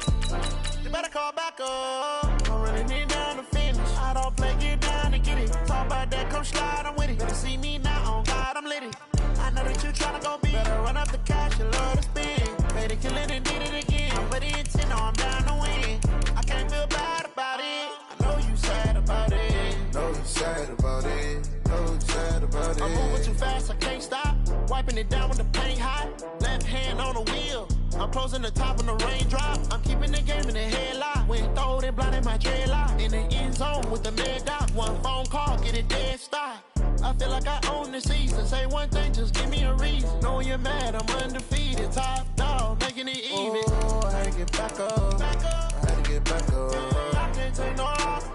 You better call back up. I'm running it down to finish. I don't play, get down and get it. Talk about that, come slide, I'm with it. Better see me now, on God, I'm lit it. I know that you tryna go big. Better run up the cash, you love to spend. Better kill it and did it again. I'm with the intent, I'm down to win. I can't feel bad about it. I know you sad about it. Know you sad about it. Know you sad about it. I'm moving too fast, I can't stop. Wiping it down with the paint hot. Left hand on the wheel. I'm closing the top when the raindrop. I'm keeping the game in the headlock. When throwed it, blinded my dreadlock. In the end zone with the mad dot. One phone call, get it dead stop. I feel like I own the season. Say one thing, just give me a reason. Knowing you're mad, I'm undefeated. Top dog, making it even. Oh, I had to get back up. I had to get back up. I can't take no off.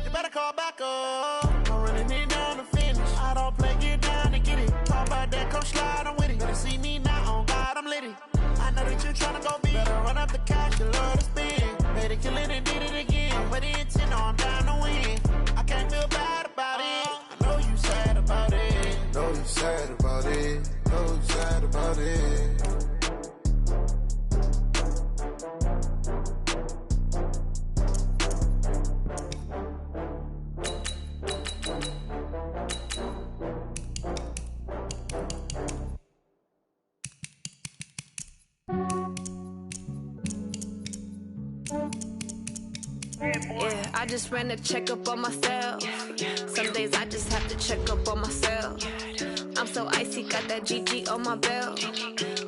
You better call back up. I'm running it down to finish. I don't play, get down and get it. Talk about that, come slide. that you tryna go big. Better run up the cash, you love to spend. Made it, kill it, and did it again. Put the intent on, I'm down to win. I can't feel bad about it. I know you sad about it. Know you sad about it. Know you sad about it. Yeah, I just ran a checkup on myself. Some days I just have to check up on myself. I'm so icy, got that GG on my belt.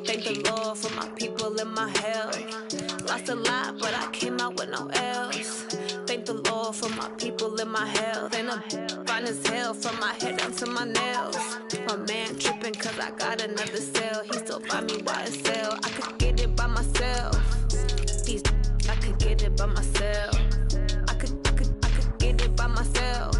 Thank the Lord for my people and my health. Lost a lot, but I came out with no L's. Thank the Lord for my people and my health. And I'm fine as hell from my head down to my nails. My man tripping cause I got another cell. He still buy me YSL. I could get it by myself. I could get it by myself. I could get it by myself.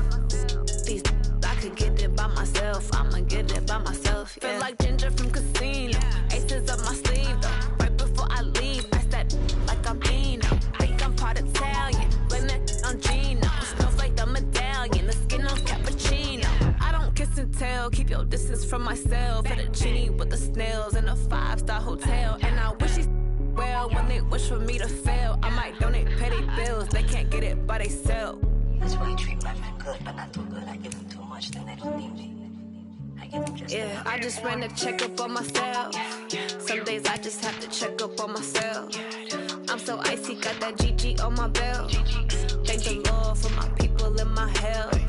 I could get it by myself. I'ma get it by myself. Yeah. Feel like Ginger from Casino. Aces up my sleeve though. Right before I leave, I step like I'm Dino. Think I'm part Italian. Blame that on Gino. Smells like the medallion. The skin on cappuccino. I don't kiss and tell. Keep your distance from myself. At a genie with the snails in a 5-star hotel. And I wish he well when they wish for me to fail. I might donate petty bills. They can't get it by themselves. That's why you treat my men good, but not too good. I give them too much, then they don't need me. I give them just yeah, I just ran a checkup on myself. Some days I just have to check up on myself. I'm so icy, got that GG on my belt. Thank the Lord for my people and my health.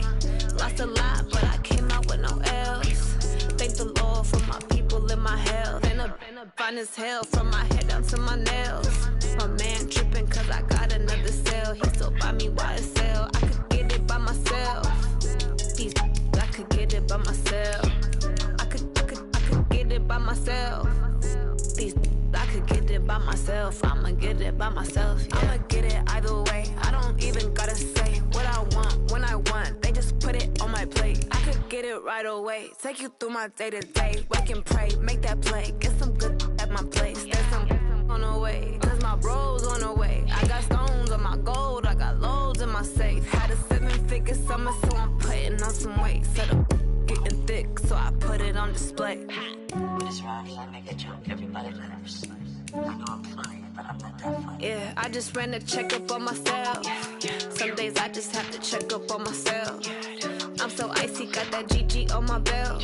Lost a lot, but I came out with no L's. Thank the Lord for my people and my health. And I'm fine as hell from my head down to my nails. My man tripping cause I got another cell. He still buy me YSL. I could get it by myself. I could get it by myself. I could get it by myself. I could get it by myself. I'ma get it by myself. Yeah. I'ma get it either way. I don't even gotta say what I want when I want. They just put it on my plate. I could get it right away. Take you through my day to day. Wake and pray, make that play. Get some good at my place. There's some on the way. Cause my bros on the way. I got stones on my gold. I got loads in my safe. Had a 7-figure summer, so I'm putting on some weight. Set up getting thick, so I put it on display. With this rhyme, I make a jump. Everybody laughs. I know I'm funny, but I'm not that funny. Yeah, I just ran a checkup on myself. Some days I just have to check up on myself. I'm so icy, got that GG on my belt.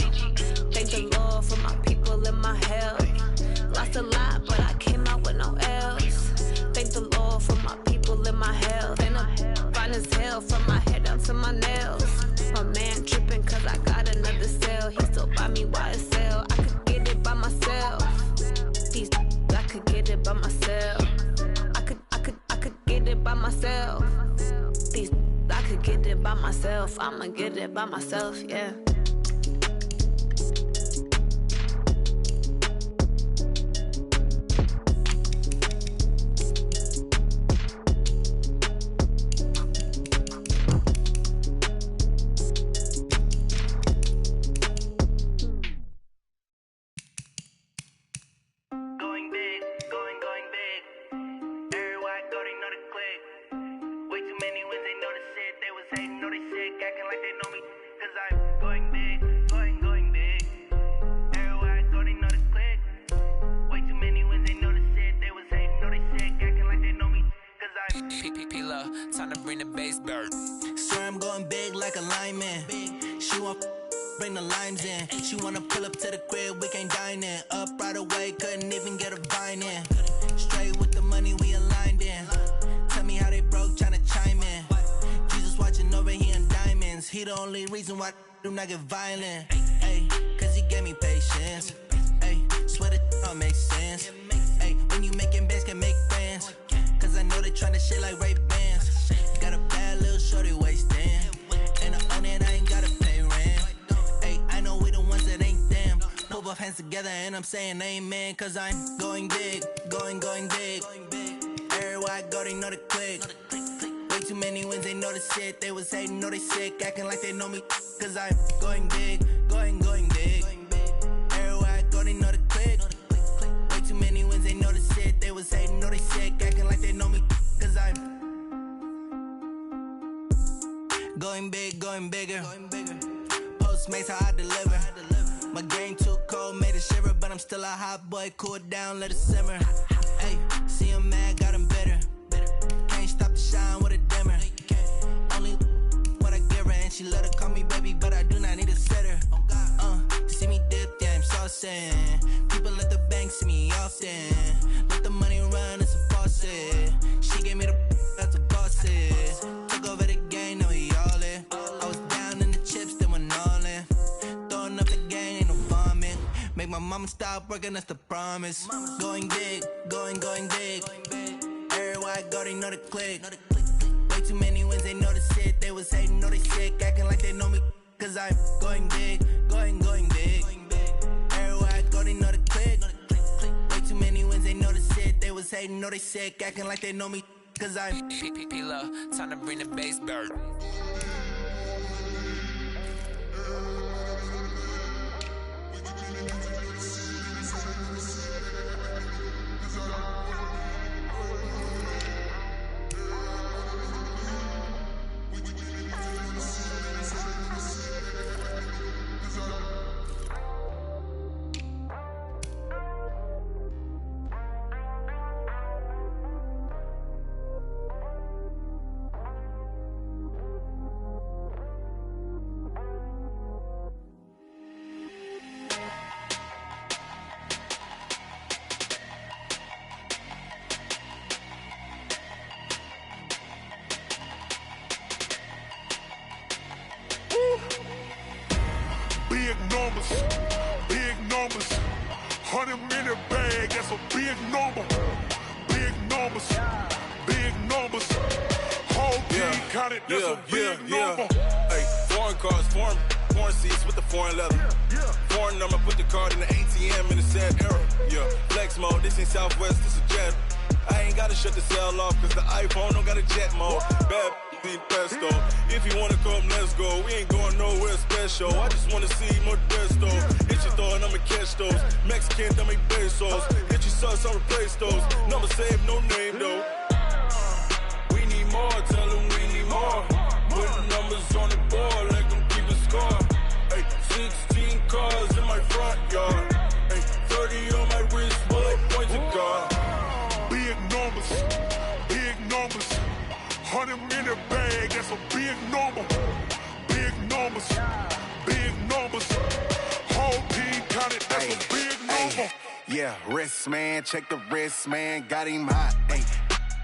Thank the Lord for my people and my health. Lost a lot, but I came out with no L's. Thank the Lord for my people and my health. And I'm fine as hell from my head down to my nails. My man tripping cause I got another cell. He still buy me YSL. I could get it by myself. I could get it by myself. I could get it by myself. I could get it by myself. I'ma get it by myself, yeah. Time to bring the bass bird. Swear I'm going big like a lineman. She want bring the limes in. She wanna pull up to the crib, we can't dine in. Up right away, couldn't even get a vine in. Straight with the money, we aligned in. Tell me how they broke, tryna chime in. Jesus watching over here in diamonds. He the only reason why I do not get violent. Ay, cause he gave me patience. Ay, swear that all makes sense. Ay, when you making bands, can make friends. Cause I know they tryna shit like Ray-Bans. Got a bad little shorty wasting. And I own it, I ain't gotta pay rent. Ay, I know we the ones that ain't them. Put both hands together and I'm saying amen. Cause I'm going big, going big. Everywhere I go, they know the click. Way too many wins, they know the shit. They was hating, know they sick, acting like they know me. Cause I'm going big, going big. Everywhere I go, they know the click. Way too many wins, they know the shit. Going big, going bigger. Postmates, how I deliver. My game too cold, made it shiver, but I'm still a hot boy. Cool it down, let it simmer. Hey, see him mad, got him bitter. Can't stop the shine with a dimmer. Only what I give her, and she let her call me baby, but I do not need a sitter. See me dip, yeah, I'm saucing. People at the bank see me often. Let the money run, it's a faucet. She gave me the that's a bosses. Took over the game, now we all in. I was down in the chips, then went all in. Throwing up the gang, ain't no vomit. Make my mama stop working, that's the promise. Going big, going big. Everywhere I go, they know the click. Way too many wins, they know the shit. They was hating, know they sick, acting like they know me. Cause I'm going big, going big. Everywhere I go, they know the click. Way too many wins, they know the shit. They was hating, know they sick, acting like they know me. Cause I'm P-P-P-Love, time to bring the bass bird. Big numbers, 100-minute bag, that's a big number. Big numbers, whole team counted, that's a big number. Hey, foreign cars, foreign seats with the foreign leather. Foreign number, put the card in the ATM in the sad era. Yeah, flex mode, this ain't Southwest, this a jet. I ain't gotta shut the cell off, cause the iPhone don't got a jet mode. Bad pesto. If you wanna come, let's go. We ain't going nowhere special. I just wanna see Modesto. Hit your throw and I'ma catch those. Mexican, dummy pesos. Hit your sauce, I'll replace those. Number save, no name though. We need more, tell them we need more. Putting numbers on the board, let them keep a score. Hey, 16 cars in my front yard. Hey, 30 on my wrist, bullet points of God. Big numbers, 100-minute bag, that's a big number. Big numbers, whole team counted, that's a big number. Yeah, wrist man, check the wrist man, got him hot. Ay,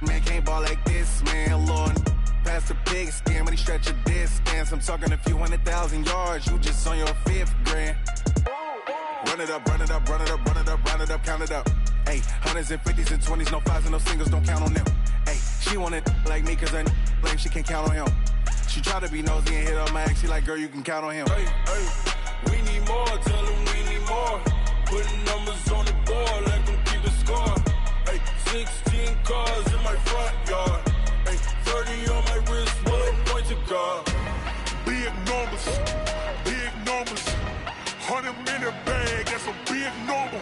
man can't ball like this, man. Lord, past the pig skin when he stretch a distance. I'm talking a few 100,000 yards, you just on your 5th grand. Run it up, count it up. Ay, hundreds and 50s and 20s, no 5s and no singles, don't count on them. Ay, she want it like me cause her lame, she can't count on him. She try to be nosy and hit up my ex, she like, girl, you can count on him. Hey, we need more, tell them we need more. Putting numbers on the board, let them keep a score. Hey, 16 cars in my front yard. Hey, 30 on my wrist, bullet points of God. Big numbers, 100-minute bag, that's a big number.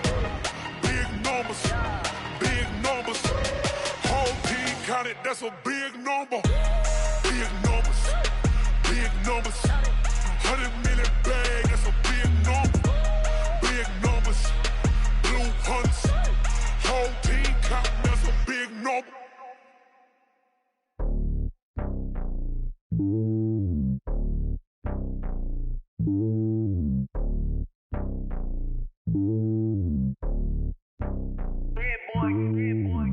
Big numbers, whole team counted, that's a big number. Big numbers, 100-minute bag, that's a big number. Big numbers, blue hunts, whole team counting, that's a big number.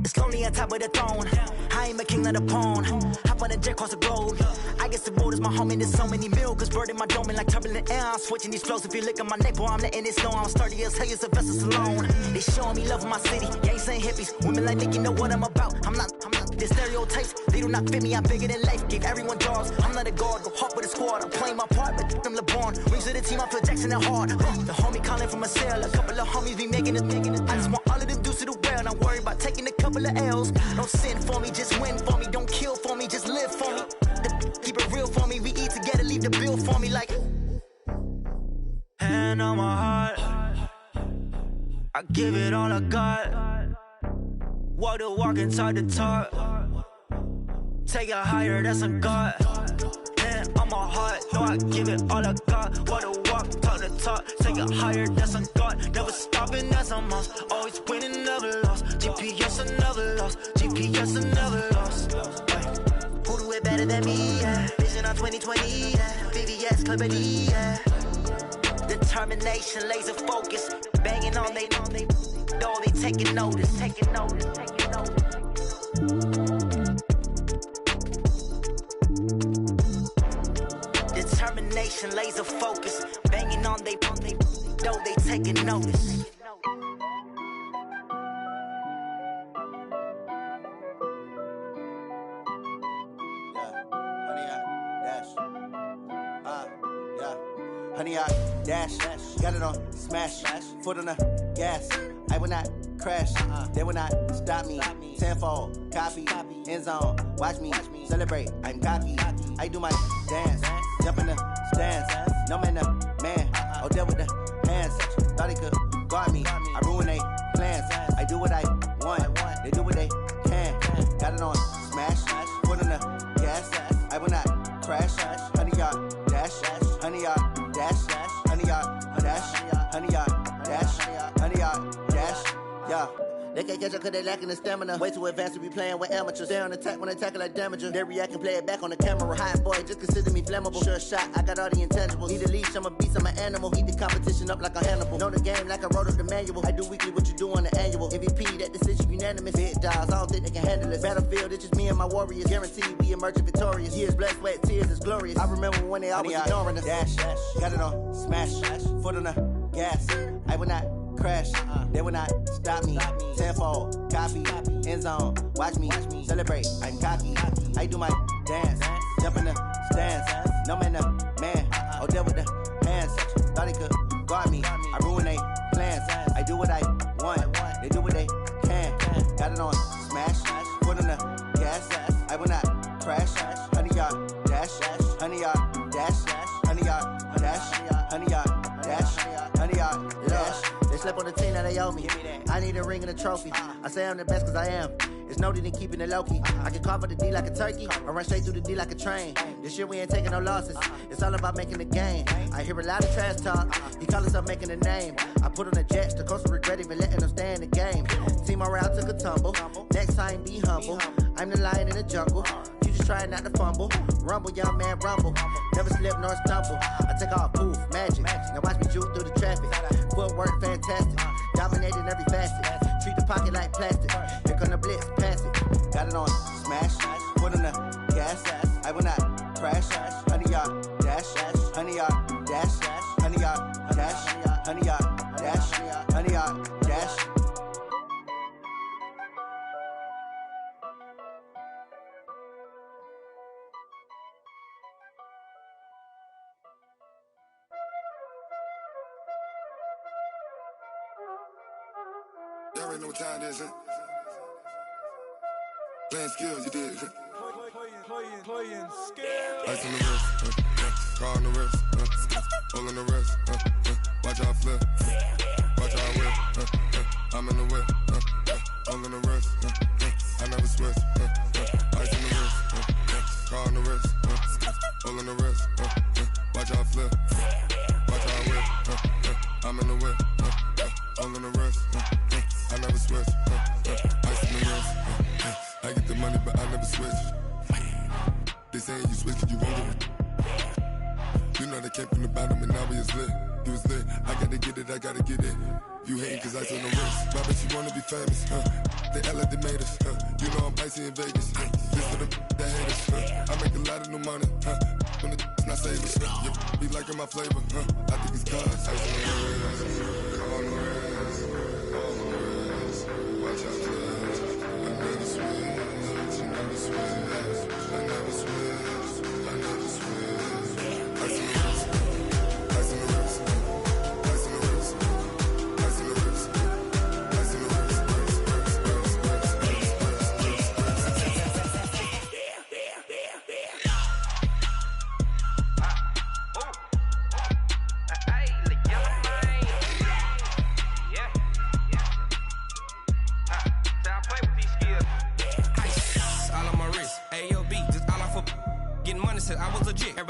It's lonely on top of the throne. I ain't a king of the pawn. Hop on a jet across the globe. I guess the road is my home and there's so many milkers birding my dome like turbulent air. I'm switching these flows. If you look at my neck, boy, I'm letting it snow. I'm sturdy as hell, it's a vessel alone. They showing me love in my city. Yeah, ain't saying hippies. Women like Nick, you know what I'm about. I'm not. The stereotypes, they do not fit me. I'm bigger than life. Gave everyone jobs. I'm not a guard. Go hard with a squad. I'm playing my part, but I'm LeBron. Rings to the team, I feel Jackson and hard. The homie calling from a cell. A couple of homies be making it. I just want all of them dudes to the well. Not worry about taking a couple of L's. Don't sin for me, just win for me. Don't kill for me, just live for me. Keep it real for me. We eat together, leave the bill for me like. Hand on my heart, I give it all I got. Walk the walk and talk the talk. Take it higher, that's a God. Hand on my heart, know I give it all I got. What a walk, talk the talk, take it higher, that's a God. Never stopping, that's a must. Always winning, never lost. GPS, I never lost. GPS, I never lost. Who do it better than me? Yeah. Vision on 2020, yeah. VVS, Clarity, yeah. Determination, laser focus, banging on they know they taking notice. Determination, laser focus, banging on they know they taking notice. Honey, I dash, got it on smash, foot on the gas. I will not crash, they will not stop me. Tenfold, copy, end zone, watch me celebrate. I'm cocky, I do my dance, jump in the stands. No man, the man, oh, deal with the hands. Thought he could guard me, I ruin they plans. I do what I want, they do what they can. Got it on smash, foot on the gas. I will not crash, honey, y'all dash, honey, y'all dash, honey, y'all dash, honey, y'all dash, honey, y'all dash, yeah. They can't catch up cause they lacking the stamina. Way too advanced to be playing with amateurs. Stay on attack when they tackle like damager. They react and play it back on the camera. Hot boy, just consider me flammable. Sure shot, I got all the intangibles. Need a leash, I'm a beast, I'm an animal. Heat the competition up like a Hannibal. Know the game like I wrote up the manual. I do weekly what you do on the annual. MVP, that decision unanimous. Big dogs, I don't think they can handle it. Battlefield, it's just me and my warriors. Guaranteed we emerging victorious. Years, blood, sweat, tears, it's glorious. I remember when they always ignoring us. Dash, got it on smash, foot on the gas. I will not crash, they will not stop me. Tenfold, copy, end zone, watch me celebrate. I'm cocky, I do my dance, jump in the stands. No man, the man, oh, deal with the hands. Thought he could guard me, I ruin they plans. I do what I want, they do what they can. Got it on smash, foot on the gas. I will not crash, honey, y'all dash, honey, y'all dash, honey, y'all dash, honey, y'all dash, honey, y'all dash. They slept on the team, now they owe me. I need a ring and a trophy. I say I'm the best cause I am. It's no need in keeping it low-key. I can carve up the D like a turkey, or run straight through the D like a train. This year we ain't taking no losses. It's all about making the game. I hear a lot of trash talk. He call himself making a name. I put on the Jets, the coach will regret even letting them stay in the game. Team morale took a tumble. Next time be humble. I'm the lion in the jungle. You just trying not to fumble. Rumble, young man, rumble. Never slip nor stumble. I take off, poof, magic. Now watch me juke through the traffic. Footwork fantastic. Dominating every facet. Treat the pocket like plastic. Here come the blitz, pass it. Got it on smash, foot on the gas. I will not crash. Honey, y'all dash, honey, y'all dash, honey, y'all dash, honey, y'all dash, honey, y'all dash. Y'all already know what time it is, huh? Playing skills, you did. Playing skills. Ice on the wrist, car on the wrist, hole in the wrist, watch out flip, watch out whip, I'm in the whip, hole in the wrist, I never switch, ice on the wrist, car on the wrist, hole in the wrist, watch out flip, watch out whip, I'm in the whip, hole in the wrist, I never switch, ice on the wrist, I get the money but I never switch. They saying you switch 'cause you won't get it. You know they came from the bottom and now we is lit. You was lit, I gotta get it, I gotta get it. You hating 'cause I on the wrist. Why bet you wanna be famous, They act like they made us, You know I'm icy in Vegas, This for the that hate us, I make a lot of new money, When the not savers, You be liking my flavor, I think it's cause I on the wrist, on the wrist, on the wrist. Watch out, please. I never switch, I never switch. I never switch, I never switch. Ice in the wrist, ice in the wrist, ice in the wrist, ice in the wrist, ice in the wrist,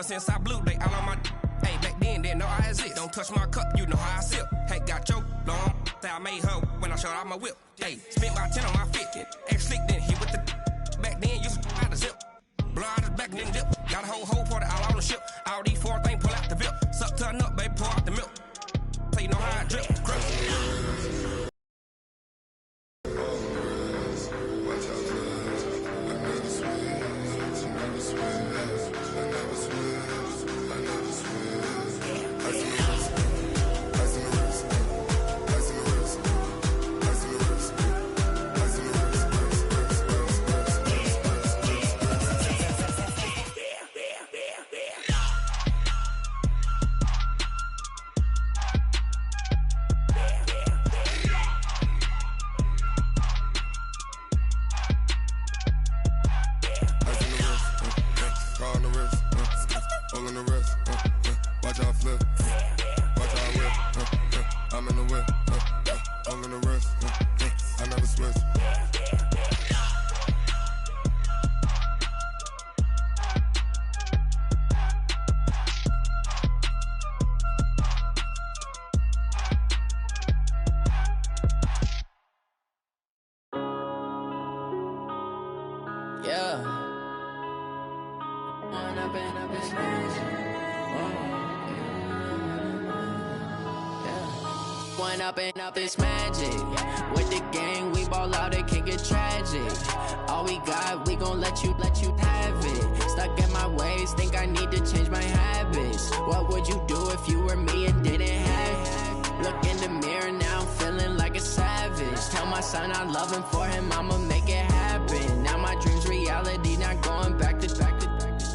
Ever since I blew, they all on my hey, back then, didn't know I exist. Don't touch my cup, you know how I sip. Hey, got your long, I made her when I showed out my whip. Hey, spent about 10 on my fit. Ex-slick, then hit with the back then, used to out the zip. Blow out his back, then dip. Got a whole party all on the ship. All these 4 things, pull out the VIP. Suck to a nut, baby, pour out the milk. So you know how I drip. Up this magic. With the gang, we ball out, it can get tragic. All we got, we gon' let you have it. Stuck in my ways, think I need to change my habits. What would you do if you were me and didn't have it? Look in the mirror now, I'm feeling like a savage. Tell my son I love him, for him I'ma make it happen. Now my dream's reality, not going back to.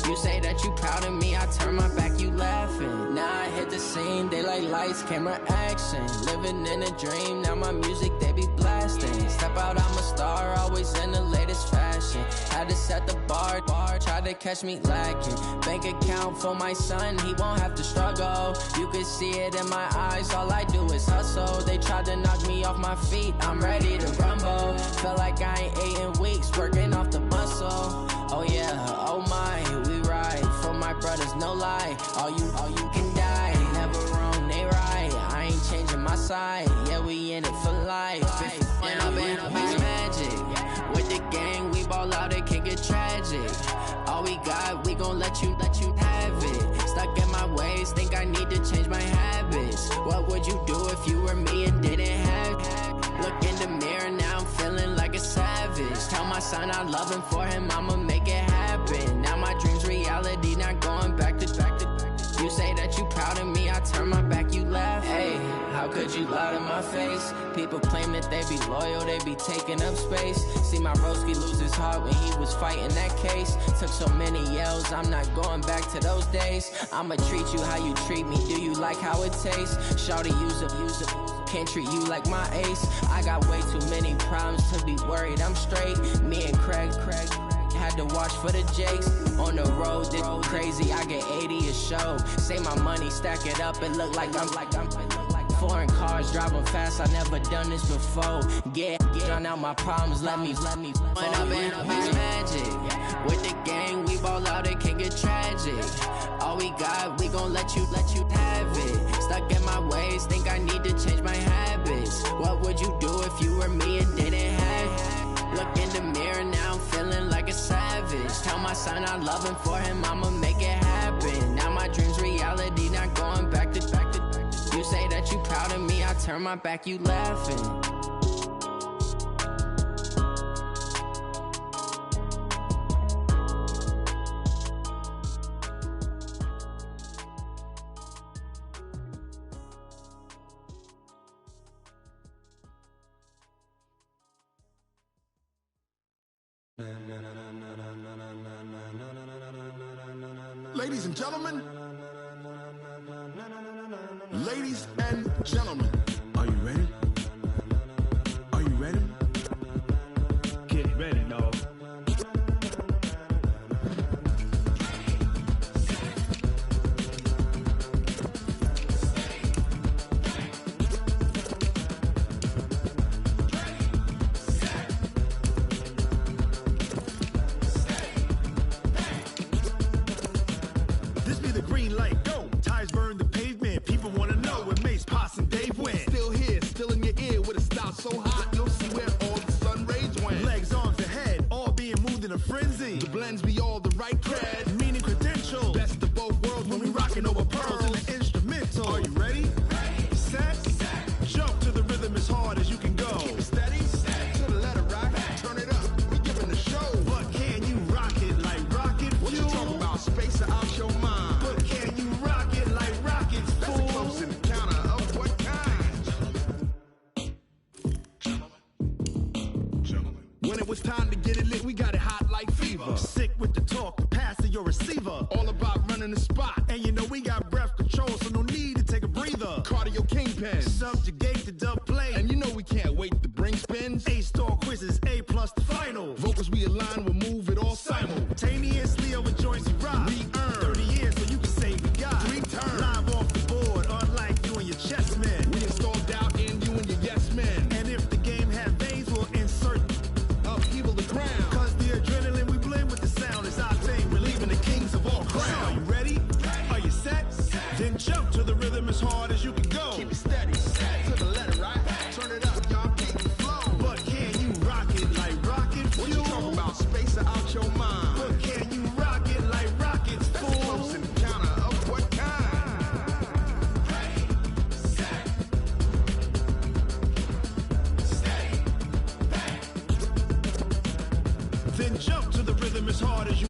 You say that you proud of me, I turn my back, you laughing. Now I hit the scene, they like lights, camera, action. Living in a dream, now my music, they be blasting. Step out, I'm a star, always in the latest fashion. Had to set the bar, try to catch me lacking. Bank account for my son, he won't have to struggle. You can see it in my eyes, all I do is hustle. They tried to knock me off my feet, I'm ready to rumble. Feel like I ain't ate in weeks, working off the muscle. Oh yeah, oh my, we ride for my brothers, no lie. All you can die, never wrong, they right. I ain't changing my side, yeah, we in it for life. When up in it's magic. With the gang, we ball out, it can get tragic. All we got, we gon' let you have it. Stuck in my ways, think I need to change my habits. What would you do if you were me and didn't have it? Look in the mirror now, I'm feeling like a savage. Tell my son I love him, for him I'ma make it happen. Now my dream's reality, not going back to. You say that you proud of me, I turn my back, you laugh. Hey, how could you lie to my face? People claim that they be loyal, they be taking up space. See my broski lose his heart when he was fighting that case. Took so many yells, I'm not going back to those days. I'ma treat you how you treat me, do you like how it tastes? Shawty, use up, can't treat you like my ace. I got way too many problems to be worried, I'm straight. Me and Craig had to watch for the Jakes. On the road, this crazy, I get 80 a show. Say my money, stack it up, it look like I'm foreign cars, driving fast, I never done this before. Drown out my problems, let me When up in it's magic. With the gang, we ball out, it can get tragic. All we got, we gon' let you have it. Stuck in my ways, think I need to change my habits. What would you do if you were me and didn't have it? Look in the mirror now, I'm feeling like a savage. Tell my son I love him, for him I'ma make it happen. Now my dream's reality, not going back to. You say that you proud of me, I turn my back, you laughing. Ladies and gentlemen, ladies and gentlemen, are you ready? Are you ready? Get ready, dog. This When it was time to get it lit, we got it hot like fever. Sick with the talk, the pass to your receiver. All about running the spot. And you know we got breath control, so no need to take a breather. Cardio kingpin. Subjugate the dub play. And you know we can't wait to bring spins. A-star quizzes, A+ the final. Vocals we align, we'll move it all simultaneously over joints we rock. We earn 30 years, so you can say we got 3 turns. Live off the board, unlike you and your chess men. We installed doubt in you and your yes men. And if the game had veins, we'll insert upheaval the ground. Cause the adrenaline we blend with the sound is our thing. We're leaving the kings of all crowns. So are you ready? Are you set? Then jump to the rhythm as hard as you can go. Keep it steady. To the letter, right? Turn it up, y'all. Keep the flow. But can you rock it like rocket fuel? What you talking about? Space out your mind. But can you rock it like rockets, fool? That's a close encounter of what kind? Then jump to the rhythm as hard as you